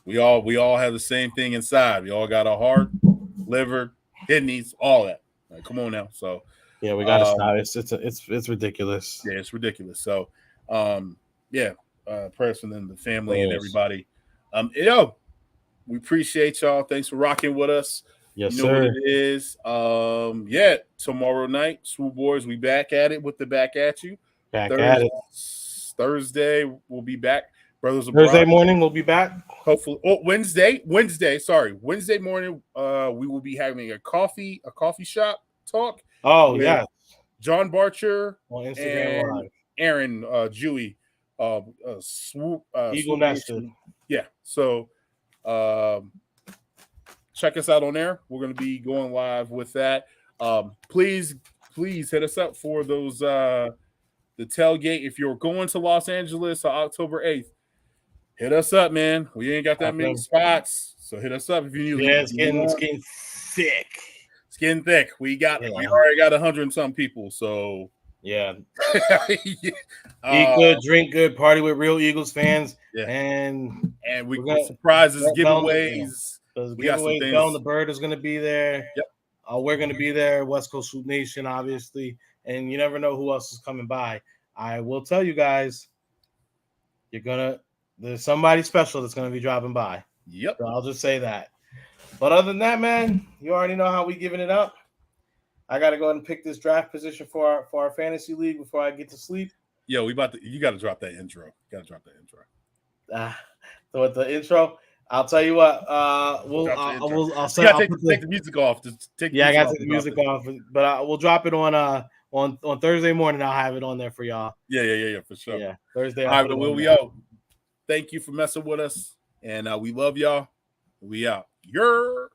Speaker 2: We all have the same thing inside. We all got our heart, liver, kidneys, all that. Like, come on now. So
Speaker 1: yeah, we gotta stop. It's ridiculous.
Speaker 2: Yeah, it's ridiculous. So prayers for them, the family, and everybody. We appreciate y'all. Thanks for rocking with us.
Speaker 1: Yes,
Speaker 2: you know
Speaker 1: sir.
Speaker 2: What it is. Tomorrow night, Swoop Boys, we back at it with the Back At You. Thursday, we'll be back. Brothers of
Speaker 1: Thursday morning, we'll be back.
Speaker 2: Hopefully. Wednesday morning, we will be having a coffee shop talk.
Speaker 1: Oh, yeah.
Speaker 2: John Barcher
Speaker 1: on Instagram
Speaker 2: and
Speaker 1: Live.
Speaker 2: Aaron Dewey, Swoop
Speaker 1: Eagle Nested.
Speaker 2: Yeah. So check us out on there. We're going to be going live with that. Please hit us up for those the tailgate. If you're going to Los Angeles on October 8th, hit us up, man. We ain't got that many spots, so hit us up if you need.
Speaker 1: Yeah, it's getting thick.
Speaker 2: It's getting thick. We already got 100 and some people, so
Speaker 1: yeah. Eat good, drink good, party with real Eagles fans, and
Speaker 2: we got surprises, giveaways.
Speaker 1: Because
Speaker 2: We got some
Speaker 1: giveaway
Speaker 2: things.
Speaker 1: Bell and the Bird is going to be there.
Speaker 2: Yep.
Speaker 1: We're going to be there. West Coast Swoop Nation, obviously. And you never know who else is coming by. I will tell you guys, there's somebody special that's going to be dropping by.
Speaker 2: Yep.
Speaker 1: So I'll just say that. But other than that, man, you already know how we giving it up. I got to go ahead and pick this draft position for our fantasy league before I get to sleep.
Speaker 2: Yo, you got to drop that intro.
Speaker 1: So with the intro, I'll tell you what.
Speaker 2: I'll
Speaker 1: Take
Speaker 2: the music off. Just take
Speaker 1: I got to take the music off, but we'll drop it on Thursday morning. I'll have it on there for y'all.
Speaker 2: Yeah, for sure.
Speaker 1: Yeah, Thursday.
Speaker 2: All right, but we'll be out. Thank you for messing with us, and we love y'all. We out. You're